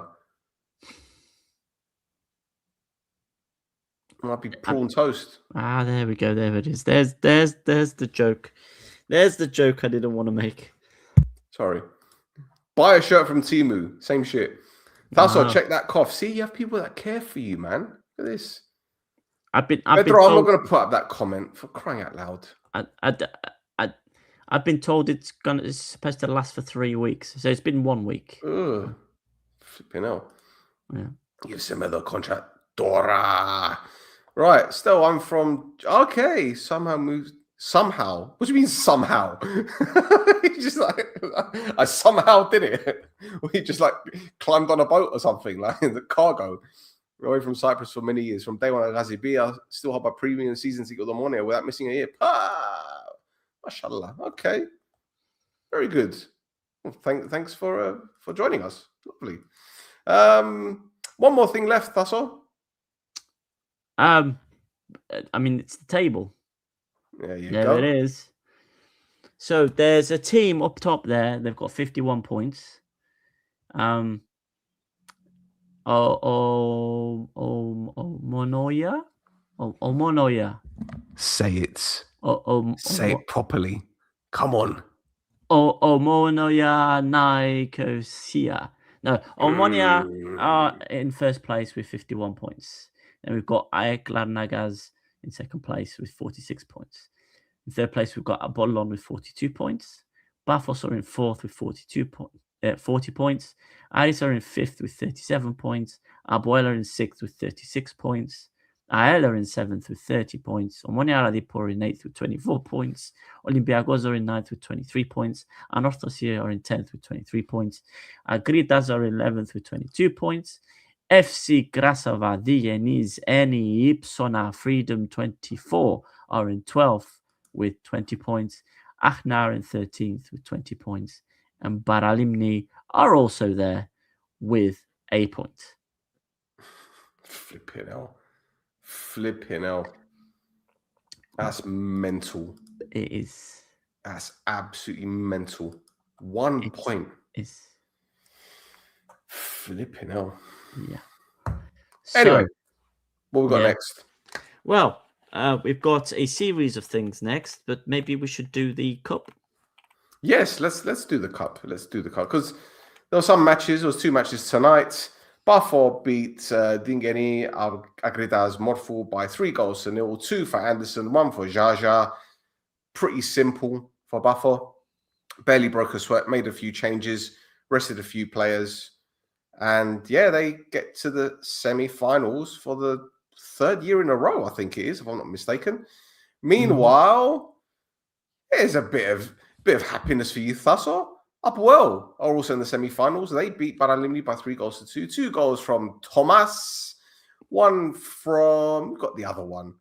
A: It might be prawn toast.
B: There we go. There it is. There's the joke. There's the joke I didn't want to make.
A: Sorry. Buy a shirt from Temu. Same shit. Tasso, check that cough. See, you have people that care for you, man. Look at this.
B: I've been
A: I'm
B: told,
A: not going to put up that comment for crying out loud.
B: I've been told it's supposed to last for 3 weeks, so it's been 1 week.
A: Ugh. Flipping hell.
B: Yeah.
A: Give some other contract. Dora. Right. Still, I'm from. Okay. Somehow moved. Somehow. What do you mean somehow? He's just like, I somehow did it. Or he just like climbed on a boat or something, like in the cargo. Away from Cyprus for many years. From day one at Agia, still have my premium season ticket with Omonoia without missing a year. Mashallah. Okay. Very good. Well, thanks for joining us. Lovely. One more thing left, that's all.
B: I mean, it's the table.
A: There you
B: There
A: go.
B: it is. So there's a team up top there. They've got 51 points. Omonoia? Omonoia.
A: Say it.
B: Say
A: it properly. Come on.
B: Omonoia Nicosia. No, Omonoia are in first place with 51 points. Then we've got Aeklarnagas in second place with 46 points. In third place, we've got Apollon with 42 points. Pafos are in fourth with 40 points. Aris are in fifth with 37 points. APOEL are in sixth with 36 points. APOEL are in seventh with 30 points. Omonoia are in eighth with 24 points. Olympiakos are in ninth with 23 points. Anorthosis are in 10th with 23 points. Agridas are in 11th with 22 points. FC Krasava, Dienis, Eni, Ipsona, Freedom 24 are in 12th with 20 points. Achna are in 13th with 20 points. And Baralimni are also there with a point.
A: Flipping hell. That's mental.
B: It is.
A: That's absolutely mental. 1 point.
B: It's
A: flipping hell.
B: Yeah.
A: Anyway, what we got next?
B: Well, we've got a series of things next, but maybe we should do the cup.
A: Yes, let's do the cup. Let's do the cup because there were some matches. There was 2 matches tonight. Pafos beat Dingeni Agridas Morfu by 3 goals to 0. 2 for Anderson, 1 for Agia. Pretty simple for Pafos. Barely broke a sweat. Made a few changes. Rested a few players. And yeah, they get to the semi-finals for the 3rd year in a row, I think it is, if I'm not mistaken. Meanwhile, there's a bit of happiness for you, Tasso. APOEL are also in the semi-finals. They beat Paralimni by 3-2. 2 goals from Thomas. One from... Who got the other one?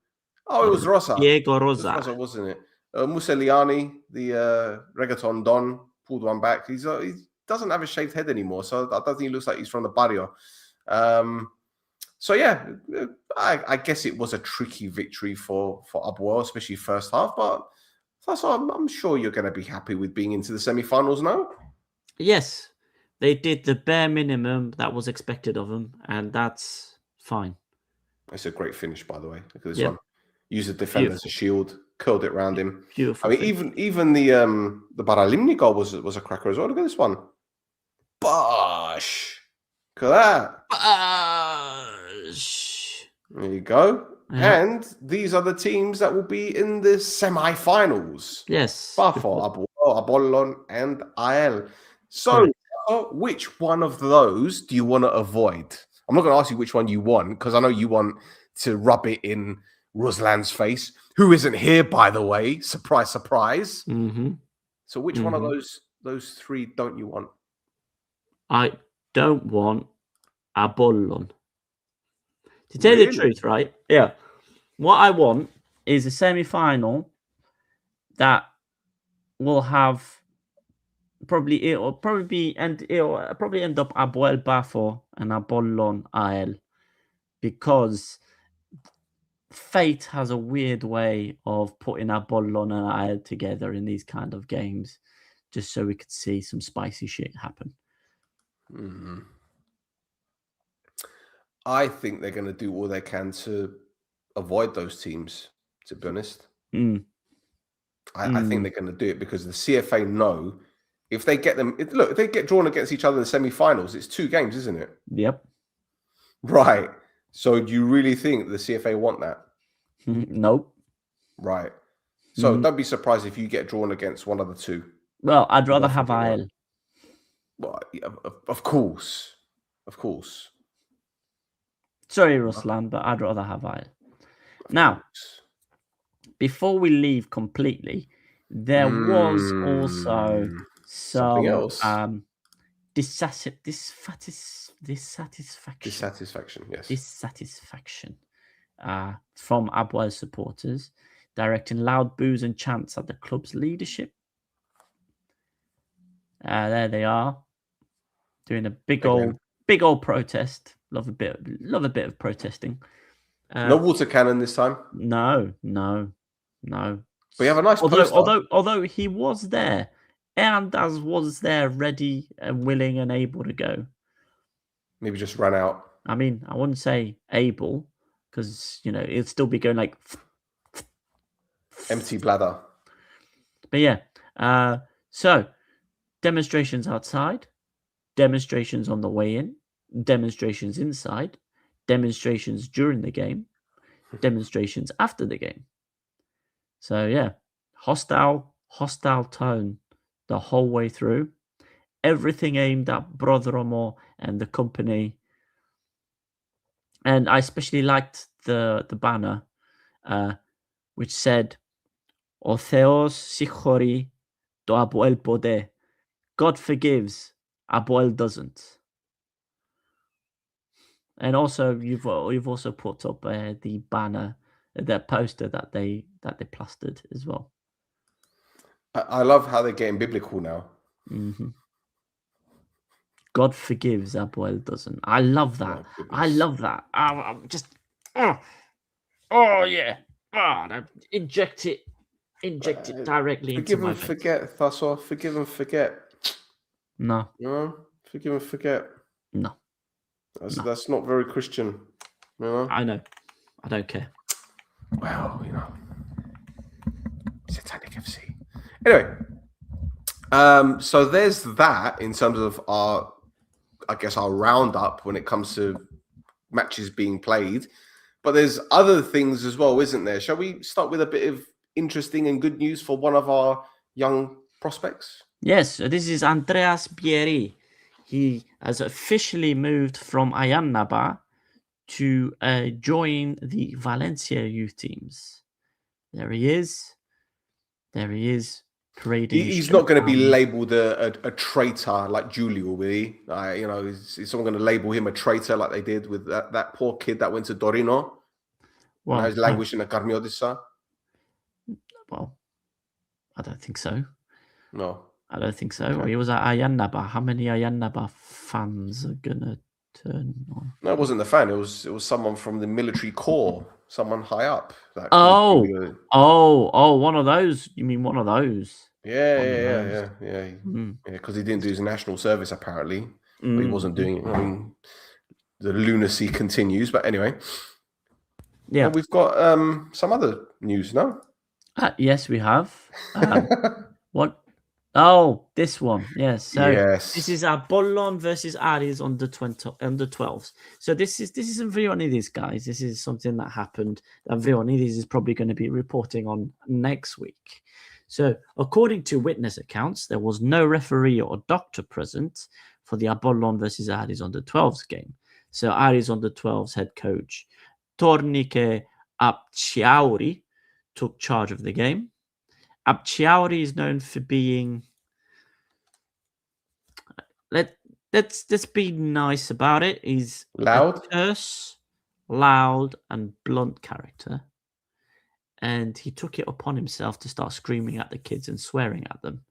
A: Oh, it was Rosa.
B: Diego
A: It was
B: Rosa.
A: Rosa, wasn't it? Museliani, the reggaeton don, pulled one back. He doesn't have a shaved head anymore, so I don't think he looks like he's from the barrio. So yeah, I guess it was a tricky victory for APOEL, especially first half. But I'm sure you're going to be happy with being into the semi-finals now.
B: Yes, they did the bare minimum that was expected of them, and that's fine.
A: It's a great finish, by the way. Look at this
B: Yeah.
A: one. Use the defender as a shield, curled it around him.
B: Beautiful.
A: I mean, even the Paralimni goal was a cracker as well. Look at this one. Bosh! Look at that. There you go.
B: Yeah.
A: And these are the teams that will be in the semi-finals.
B: Yes.
A: Pafos, Apollon, and APOEL. So, which one of those do you want to avoid? I'm not going to ask you which one you want, because I know you want to rub it in Ruslan's face, who isn't here, by the way. Surprise, surprise.
B: Mm-hmm.
A: So which one of those three don't you want?
B: I don't want Apollon. To tell you the truth, right? Yeah. What I want is a semi-final that will have it'll probably end up APOEL Pafos and Apollon APOEL, because fate has a weird way of putting Apollon and APOEL together in these kind of games, just so we could see some spicy shit happen.
A: Mm-hmm. I think they're going to do all they can to avoid those teams, to be honest. I think they're going to do it because the CFA know if they get them... Look, if they get drawn against each other in the semi-finals, it's 2 games, isn't it?
B: Yep.
A: Right. So do you really think the CFA want that?
B: Nope.
A: Right. So don't be surprised if you get drawn against one of the 2.
B: Well, I'd rather have APOEL.
A: Well, yeah, of course. Of course.
B: Sorry, Ruslan, but I'd rather have APOEL. Now, before we leave completely, there was also
A: something else.
B: Dissatisfaction.
A: Yes.
B: Dissatisfaction from APOEL supporters, directing loud boos and chants at the club's leadership. There they are, doing a big old protest. Love a bit of protesting.
A: No water cannon this time.
B: No.
A: But you have a nice poster.
B: Although he was there, Hernandez was there, ready and willing and able to go.
A: Maybe just ran out.
B: I mean, I wouldn't say able, because it'd still be going like
A: empty bladder.
B: But yeah, so demonstrations outside, demonstrations on the way in, demonstrations inside, demonstrations during the game, demonstrations after the game. So yeah, hostile tone the whole way through. Everything aimed at Prodromo and the company. And I especially liked the banner, which said, "O Theos sichori to APOEL pode." God forgives, APOEL doesn't. And also, you've also put up the banner, the poster that they plastered as well.
A: I love how they're getting biblical now.
B: Mm-hmm. God forgives, APOEL doesn't. I love that. I love that. I'm just, oh yeah. Inject it directly into my veins.
A: Forget, Thasso. Forgive and forget.
B: No.
A: Forgive and forget.
B: No.
A: That's not very Christian.
B: I know. I don't care.
A: Well, Satanic FC. Anyway, so there's that in terms of our roundup when it comes to matches being played. But there's other things as well, isn't there? Shall we start with a bit of interesting and good news for one of our young prospects?
B: Yes, this is Andreas Bieri. He has officially moved from Ayanaba to join the Valencia youth teams. There he is. parading.
A: He's not going to be labelled a traitor like Julie will be. Is someone going to label him a traitor like they did with that poor kid that went to Torino?
B: Well,
A: now he's languishing at Karmiotissa.
B: Well, I don't think so.
A: No.
B: I don't think so.
A: Okay.
B: He was at Ayanaba. How many Ayanaba fans are gonna turn on?
A: No, it wasn't the fan. It was someone from the military corps, someone high up.
B: Oh, one of those. You mean one of those?
A: Yeah.
B: Mm.
A: Because he didn't do his national service apparently, but he wasn't doing it. I mean, the lunacy continues. But anyway,
B: yeah,
A: we've got some other news now.
B: Yes, we have. What? Oh, this one. Yes. So this is Apollon versus Aris under 12s. So this isn't Veronidis, guys. This is something that happened that Veronidis is probably going to be reporting on next week. So according to witness accounts, there was no referee or doctor present for the Apollon versus Aris under 12s game. So Aris under 12s head coach Tornike Apciauri took charge of the game. Apciauri is known for being, let's be nice about it. He's
A: loud,
B: a terse, loud, and blunt character, and he took it upon himself to start screaming at the kids and swearing at them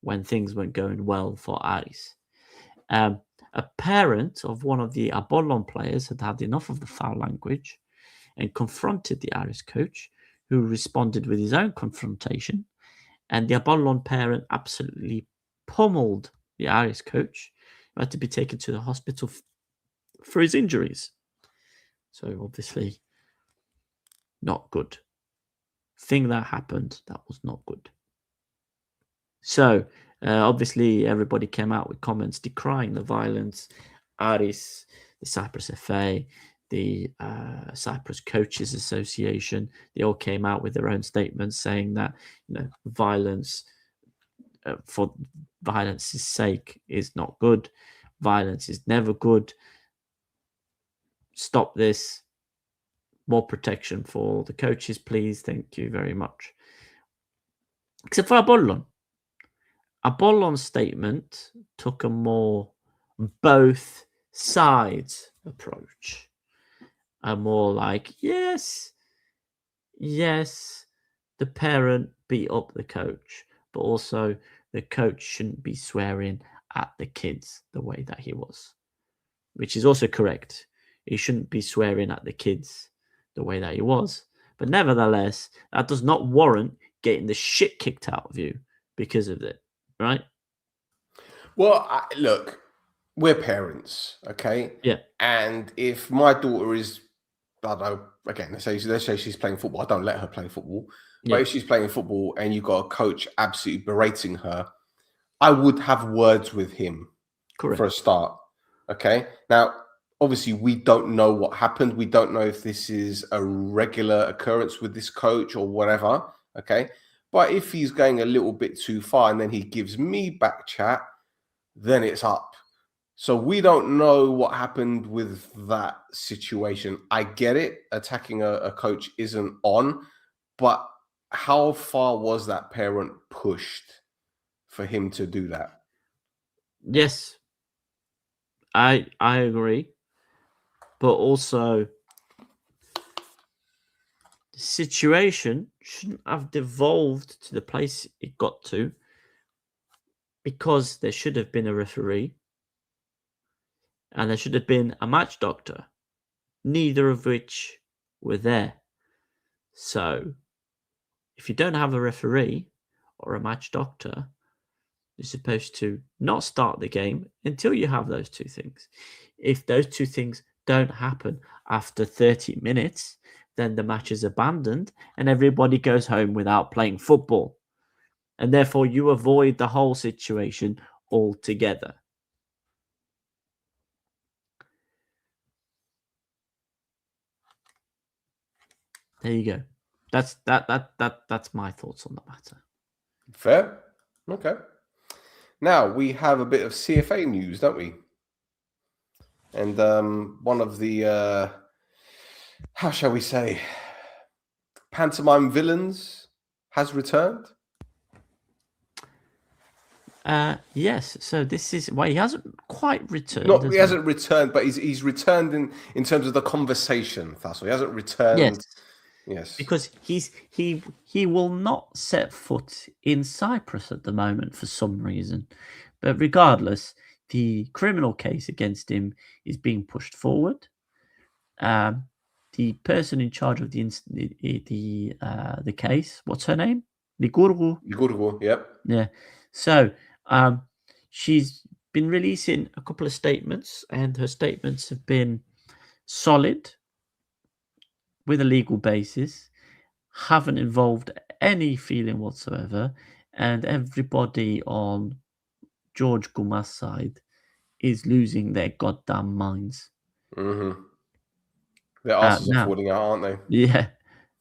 B: when things weren't going well for Aris. A parent of one of the Apollon players had had enough of the foul language and confronted the Aris coach, who responded with his own confrontation. And the Apollon parent absolutely pummeled the Aris coach, who had to be taken to the hospital for his injuries. So obviously not good. Thing that happened, that was not good. So obviously everybody came out with comments decrying the violence. Aris, the Cyprus FA, the Cyprus Coaches Association, they all came out with their own statements saying that violence for violence's sake is not good. Violence is never good. Stop this. More protection for the coaches, please. Thank you very much. Except for Apollon. Apollon's statement took a more both sides approach. A more like, yes, the parent beat up the coach, but also the coach shouldn't be swearing at the kids the way that he was, which is also correct. He shouldn't be swearing at the kids the way that he was. But nevertheless, that does not warrant getting the shit kicked out of you because of it, right?
A: Well, look, we're parents, okay?
B: Yeah.
A: And if my daughter is, I don't know, again, let's say she's playing football. I don't let her play football.
B: Yeah.
A: But if she's playing football and you've got a coach absolutely berating her, I would have words with him.
B: Correct.
A: For a start, okay? Now, obviously, we don't know what happened. We don't know if this is a regular occurrence with this coach or whatever, okay? But if he's going a little bit too far and then he gives me back chat, then it's up. So we don't know what happened with that situation. I get it. Attacking a coach isn't on, but how far was that parent pushed for him to do that?
B: Yes, I agree. But also, the situation shouldn't have devolved to the place it got to, because there should have been a referee and there should have been a match doctor, neither of which were there. So, if you don't have a referee or a match doctor, you're supposed to not start the game until you have those two things. If those two things don't happen after 30 minutes, then the match is abandoned and everybody goes home without playing football. And therefore, you avoid the whole situation altogether. There you go. That's my thoughts on the matter.
A: Fair. Okay. Now we have a bit of CFA news, don't we? And one of the how shall we say, pantomime villains has returned.
B: Yes. So this is why he hasn't quite returned.
A: Not,
B: has
A: he hasn't returned, but he's returned in terms of the conversation. Fassel. He hasn't returned.
B: Yes.
A: Yes.
B: Because he will not set foot in Cyprus at the moment for some reason. But regardless, the criminal case against him is being pushed forward. The person in charge of the case, what's her name?
A: Ligurgu, yep.
B: Yeah. So she's been releasing a couple of statements, and her statements have been solid with a legal basis, haven't involved any feeling whatsoever, and everybody on George Guma's side is losing their goddamn minds.
A: Mm-hmm. Their asses are falling out, aren't they?
B: Yeah.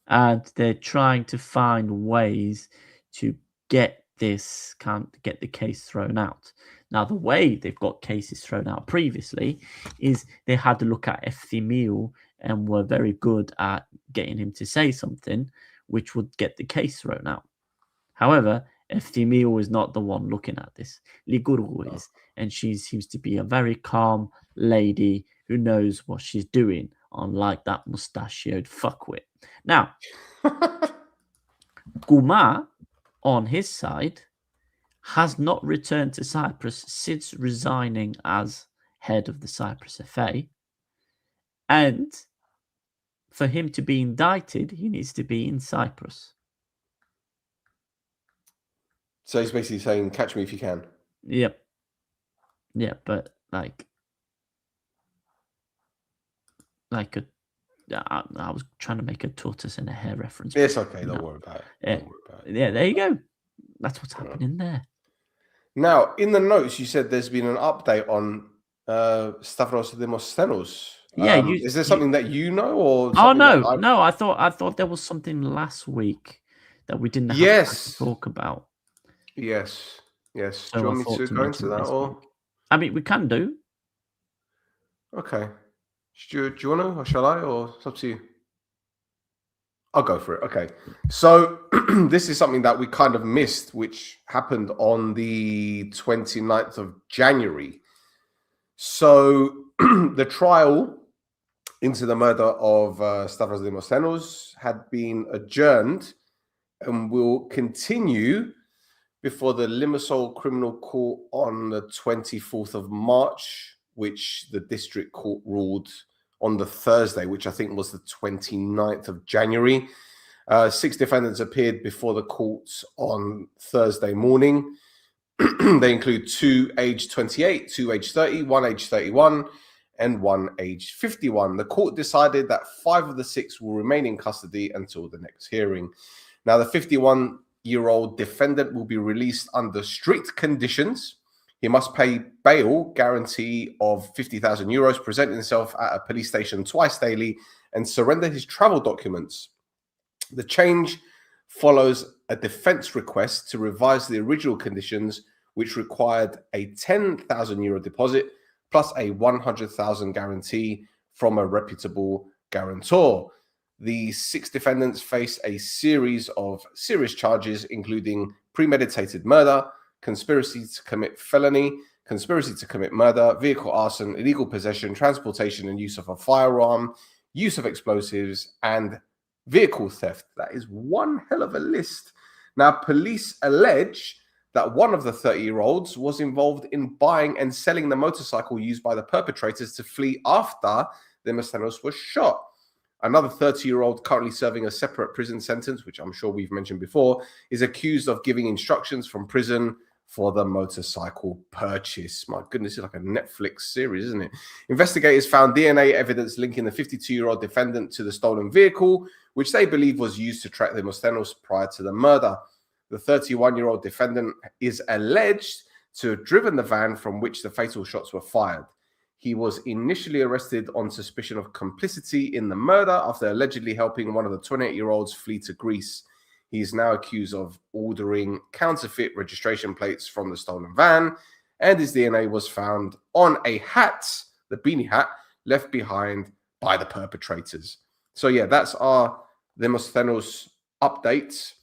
B: And they're trying to find ways to get the case thrown out. Now, the way they've got cases thrown out previously is they had to look at Efthimiou and were very good at getting him to say something which would get the case thrown out. However, Efthimiou is not the one looking at this. Ligurgu is, and she seems to be a very calm lady who knows what she's doing, unlike that mustachioed fuckwit. Now, Guma, on his side, has not returned to Cyprus since resigning as head of the Cyprus FA. And for him to be indicted, he needs to be in Cyprus.
A: So he's basically saying, catch me if you can.
B: Yep. Yeah, but I was trying to make a tortoise and a hare reference.
A: It's okay. Don't worry about it.
B: Yeah.
A: Don't worry about it.
B: Yeah, there you go. That's what's happening there.
A: Now, in the notes, you said there's been an update on Stavros Demosthenos.
B: Yeah,
A: is there something that you know, or?
B: Oh no! I thought there was something last week that we didn't have time to talk about.
A: Yes.
B: So
A: do you want me to go into that, or?
B: I mean, we can do.
A: Okay. Do you want to, or shall I, or it's up to you? I'll go for it. Okay. So this is something that we kind of missed, which happened on the 29th of January. So the trial into the murder of Stavros Demosthenos had been adjourned and will continue before the Limassol Criminal Court on the 24th of March, which the district court ruled on the Thursday, which I think was the 29th of January. 6 defendants appeared before the courts on Thursday morning. They include 2 aged 28, 2 aged 30, 1 aged 31, and 1 aged 51. The court decided that 5 of the 6 will remain in custody until the next hearing. Now, the 51-year-old defendant will be released under strict conditions. He must pay bail guarantee of 50,000 euros, present himself at a police station twice daily, and surrender his travel documents. The change follows a defense request to revise the original conditions, which required a 10,000 euro deposit plus a 100,000 guarantee from a reputable guarantor. The 6 defendants face a series of serious charges, including premeditated murder, conspiracy to commit felony, conspiracy to commit murder, vehicle arson, illegal possession, transportation and use of a firearm, use of explosives, and vehicle theft. That is one hell of a list. Now, police allege that one of the 30-year-olds was involved in buying and selling the motorcycle used by the perpetrators to flee after Demosthenos was shot. Another 30-year-old currently serving a separate prison sentence, which I'm sure we've mentioned before, is accused of giving instructions from prison for the motorcycle purchase. My goodness, it's like a Netflix series, isn't it? Investigators found DNA evidence linking the 52-year-old defendant to the stolen vehicle, which they believe was used to track Demosthenos prior to the murder. The 31-year-old defendant is alleged to have driven the van from which the fatal shots were fired. He was initially arrested on suspicion of complicity in the murder after allegedly helping one of the 28-year-olds flee to Greece. He is now accused of ordering counterfeit registration plates from the stolen van, and his DNA was found on a hat, the beanie hat, left behind by the perpetrators. So yeah, that's our Demosthenos update.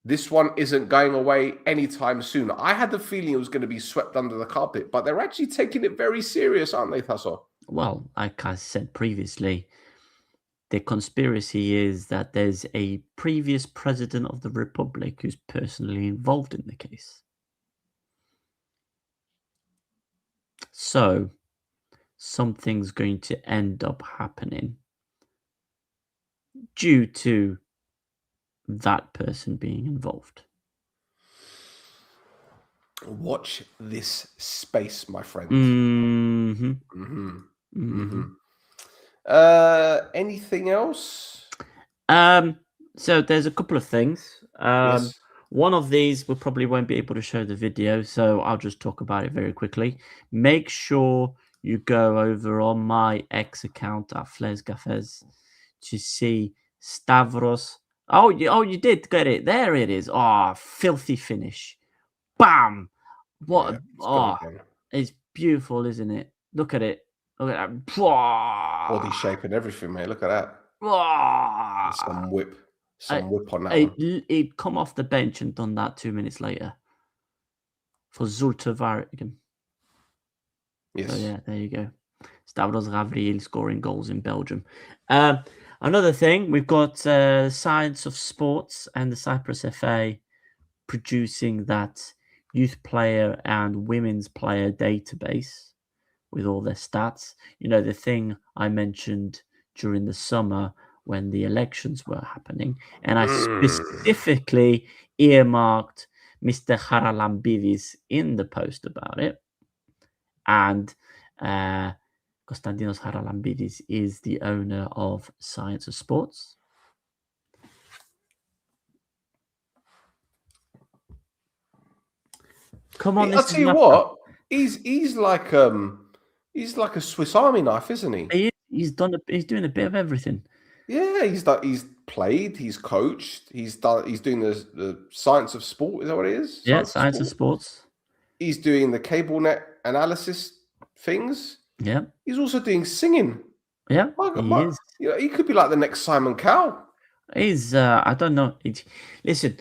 A: This one isn't going away anytime soon. I had the feeling it was going to be swept under the carpet, but they're actually taking it very serious, aren't they, Tasso?
B: Well, like I said previously, the conspiracy is that there's a previous president of the Republic who's personally involved in the case. So something's going to end up happening due to that person being involved.
A: Watch this space, my friend. Anything else?
B: So there's a couple of things.
A: Yes.
B: One of these we probably won't be able to show the video, so I'll just talk about it very quickly. Make sure you go over on my X account at Flares Gafes to see Stavros. Oh, you did get it. There it is. Oh, filthy finish. Bam! What?
A: Yeah,
B: it's beautiful, isn't it? Look at it. Look at that.
A: Body shape and everything, mate. Look at that. Some whip. Whip on that one.
B: He'd come off the bench and done that 2 minutes later for Zultavarigam.
A: Yes.
B: So yeah, there you go. Stavros Gavril scoring goals in Belgium. Another thing, we've got Science of Sports and the Cyprus FA producing that youth player and women's player database with all their stats. You know, the thing I mentioned during the summer when the elections were happening. And I specifically earmarked Mr. Haralambidis in the post about it. And Konstantinos Haralambidis is the owner of Science of Sports. Come on,
A: I'll tell you what. He's like a Swiss Army knife, isn't he?
B: He's doing a bit of everything.
A: Yeah, he's played, he's coached, he's doing the Science of Sport. Is that what it is?
B: Yeah, Science of Sports. He's
A: doing the cable net analysis things.
B: Yeah.
A: He's also doing singing.
B: Yeah,
A: is. You know, he could be like the next Simon Cowell.
B: He's I don't know. Listen,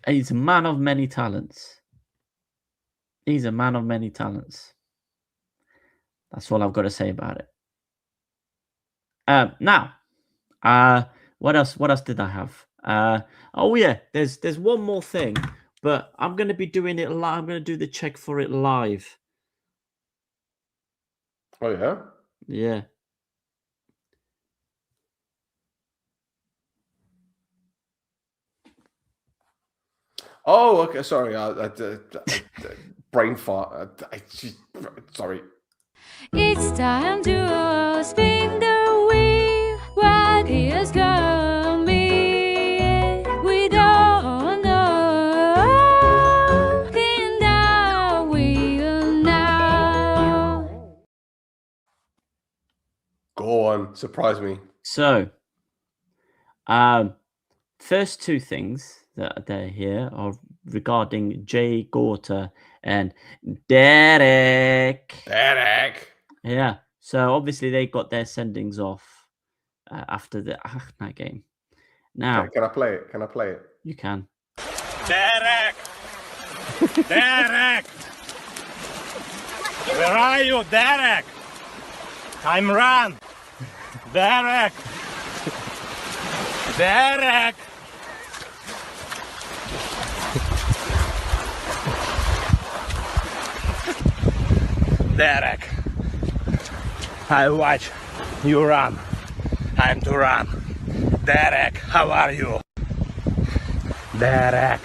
B: he's a man of many talents. He's a man of many talents. That's all I've got to say about it. Now, what else did I have? Oh yeah, there's one more thing, but I'm going to be doing it live. I'm going to do the check for it live.
A: Oh yeah.
B: Yeah.
A: Oh, okay. Sorry, brain fart. Sorry.
D: It's time to spin the wheel. What is coming? We don't know. Spin the wheel now.
A: Go on, surprise me.
B: So, first two things that are here are regarding Jay Gorta and Derek. Yeah. So obviously they got their sendings off after the Achna game. Now,
A: okay, can I play it?
B: You can.
E: Derek! Derek! Where are you, Derek? Time run! Derek! Derek! Derek, I watch you run. Time to run. Derek, how are you? Derek.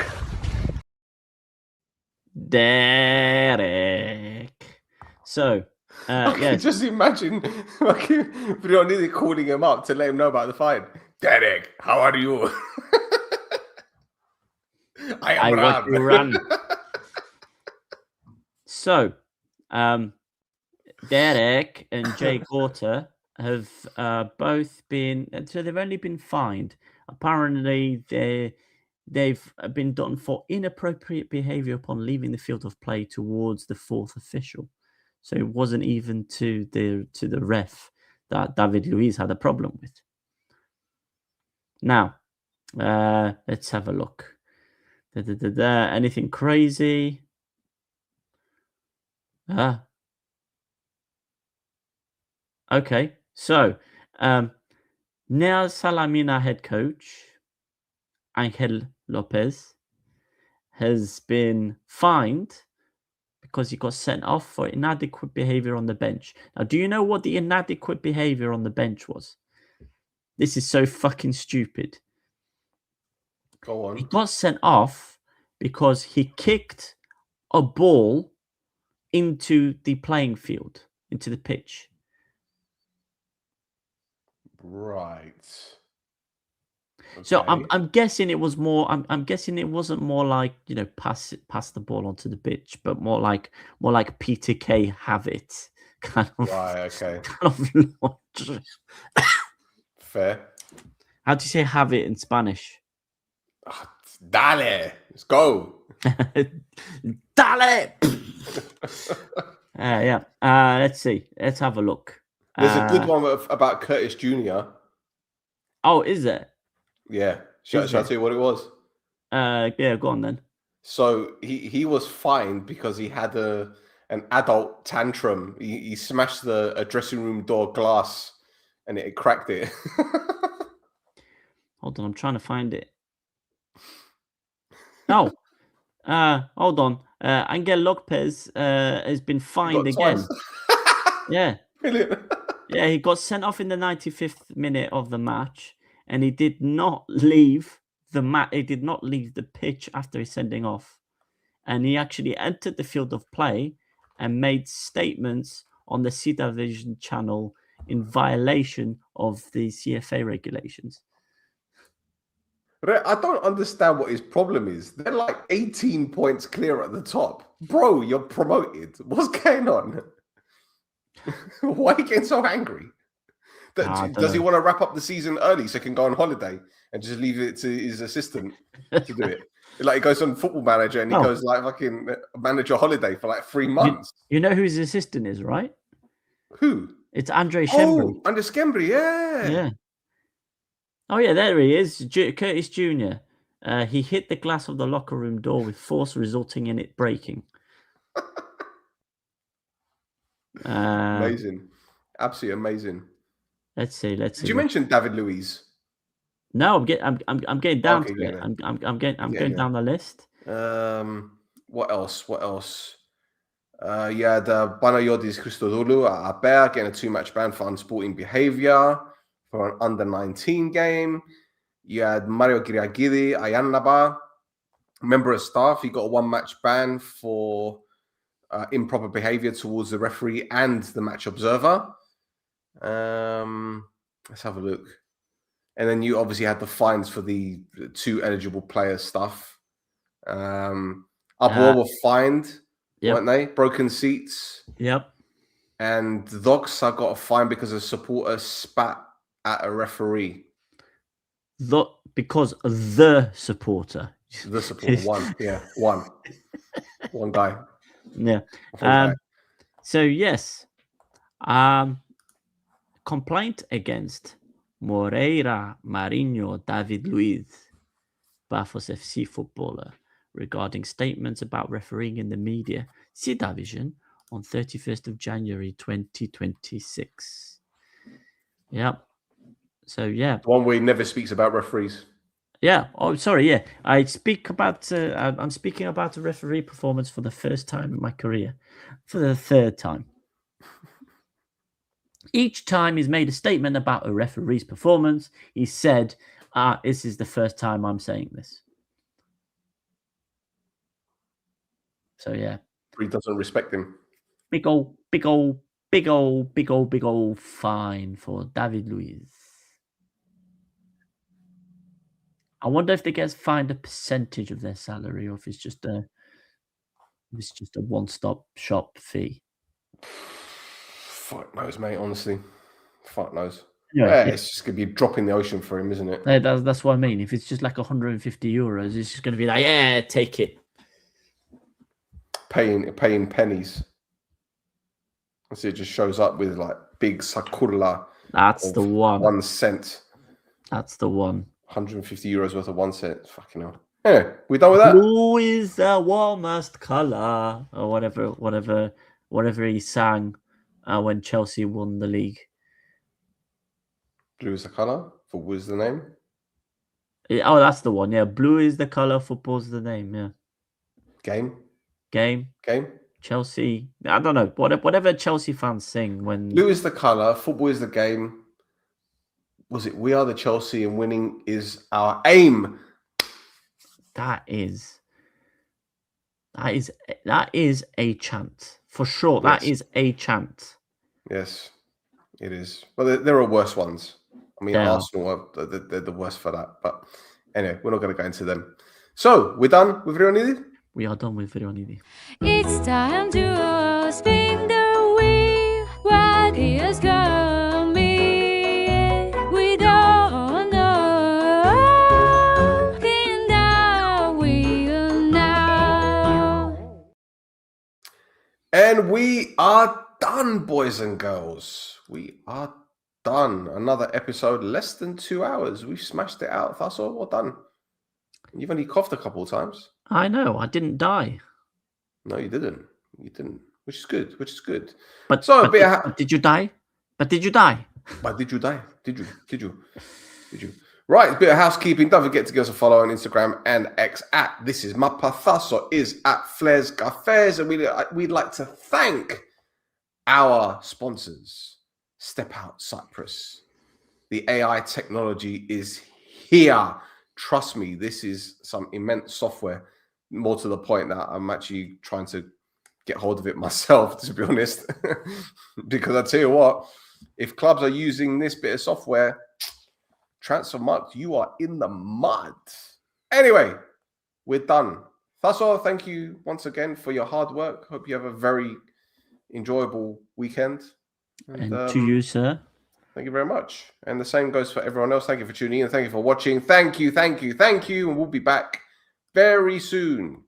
B: So,
A: okay, just imagine Brioni calling him up to let him know about the fight. Derek, how are you? I
B: watch you run. So, Derek and Jay Gorta have both been, so they've only been fined. Apparently, they've been done for inappropriate behavior upon leaving the field of play towards the fourth official. So it wasn't even to the ref that David Luiz had a problem with. Now, let's have a look. Anything crazy? Okay, so now Salamina head coach Angel Lopez has been fined because he got sent off for inadequate behavior on the bench. Now, do you know what the inadequate behavior on the bench was? This is so fucking stupid.
A: Go on.
B: He got sent off because he kicked a ball into the playing field, into the pitch.
A: Right.
B: So
A: Okay.
B: I'm guessing it was more. I'm guessing it wasn't more like, you know, pass the ball onto the pitch, but more like Peter Kay have it kind of.
A: Right. Okay.
B: Kind of logic.
A: Fair.
B: How do you say have it in Spanish?
A: Dale. Let's go.
B: Dale. Yeah. Let's see. Let's have a look.
A: There's a good one about Curtis Jr.
B: Oh, is it?
A: Yeah. Shall I tell you what it was?
B: Yeah, go on then.
A: So he was fined because he had an adult tantrum. He smashed a dressing room door glass and it cracked it.
B: Hold on, I'm trying to find it. Oh, hold on. Angel Lopez has been fined again. Yeah.
A: Brilliant.
B: Yeah, he got sent off in the 95th minute of the match, and he did not leave the He did not leave the pitch after his sending off, and he actually entered the field of play and made statements on the C Division channel in violation of the CFA regulations.
A: I don't understand what his problem is. They're like 18 points clear at the top. Bro, you're promoted. What's going on? Why are you getting so angry? Does he want to wrap up the season early so he can go on holiday and just leave it to his assistant to do it? Like he goes on Football Manager and he goes like fucking manager holiday for like 3 months.
B: You know who his assistant is, right?
A: Who?
B: It's Andre Schembri.
A: Oh, Andre Schembri, yeah.
B: Yeah. Oh, yeah, there he is. Curtis Jr. He hit the glass of the locker room door with force, resulting in it breaking.
A: Amazing. Absolutely amazing.
B: Let's see.
A: Did you mention David Luiz?
B: No, I'm getting down to it. I'm going down the list.
A: What else? Yeah, the Panayiotis Christodoulou at APOEL getting a 2-match ban for unsporting behavior for an under-19 game. You had Mario Kyriakidis, Ayanaba, member of staff. He got a 1-match ban for improper behavior towards the referee and the match observer. Let's have a look. And then you obviously had the fines for the 2 eligible player stuff. APOEL were fined, weren't they? Broken seats.
B: Yep.
A: And Doxa got a fine because a supporter spat at a referee.
B: Because the supporter.
A: The supporter, one. One guy.
B: Yeah. So, yes. Complaint against Moreira Marinho David Luiz, Pafos FC footballer, regarding statements about refereeing in the media, C Division, on 31st of January 2026. Yep. So, yeah.
A: The one where he never speaks about referees.
B: Yeah. Oh, sorry. Yeah. I'm speaking about a referee performance for the first time in my career. For the 3rd time. Each time he's made a statement about a referee's performance, he said, this is the first time I'm saying this. So, yeah.
A: He doesn't respect him.
B: Big old fine for David Luiz. I wonder if they get fined a percentage of their salary or if it's just a one-stop shop fee.
A: Fuck knows, mate, honestly. Fuck knows.
B: Yeah,
A: it's just going to be a drop in the ocean for him, isn't it?
B: That's what I mean. If it's just like 150 euros, it's just going to be like, yeah, take it.
A: Paying pennies. So it just shows up with like big sakura.
B: That's the one.
A: 1 cent.
B: That's the one.
A: 150 euros worth of 1 cent. Fucking hell. Anyway, we done with that?
B: Blue is the warmest color, or whatever he sang when Chelsea won the league.
A: Blue is the colour. Football is the name.
B: Oh, that's the one. Yeah, blue is the color. Football's the name. Yeah.
A: Game.
B: Game. Chelsea. I don't know. Whatever Chelsea fans sing when
A: Blue is the colour. Football is the game. Was it we are the Chelsea and winning is our aim?
B: that is a chant for sure. That
A: Yes.
B: is a chant.
A: Yes, it is. Well, there are worse ones. I mean,
B: There are.
A: Arsenal they're the worst for that. But anyway, we're not going to go into them. So we're done with Rionidi.
B: We are done with Veronidi.
D: It's time to spin the wheel. What is coming? We don't know. Spin the wheel now.
A: And we are done, boys and girls. We are done. Another episode, less than 2 hours. We've smashed it out. That's all. Well done. You've only coughed a couple of times.
B: I know. I didn't die.
A: No, you didn't. You didn't. Which is good.
B: But,
A: So,
B: but,
A: but
B: did, but did you die? But did you die?
A: But did you die? Did you? Right, bit of housekeeping. Don't forget to give us a follow on Instagram and X at This Is Mappa. Thasso is at Flares Cafes. And we'd like to thank our sponsors. Step Out Cyprus. The AI technology is here. Trust me, this is some immense software. More to the point that I'm actually trying to get hold of it myself, to be honest. Because I tell you what, if clubs are using this bit of software, transfer marks, you are in the mud. Anyway, we're done. Thasso, thank you once again for your hard work. Hope you have a very enjoyable weekend.
B: And to you, sir.
A: Thank you very much. And the same goes for everyone else. Thank you for tuning in. Thank you for watching. Thank you. And we'll be back very soon.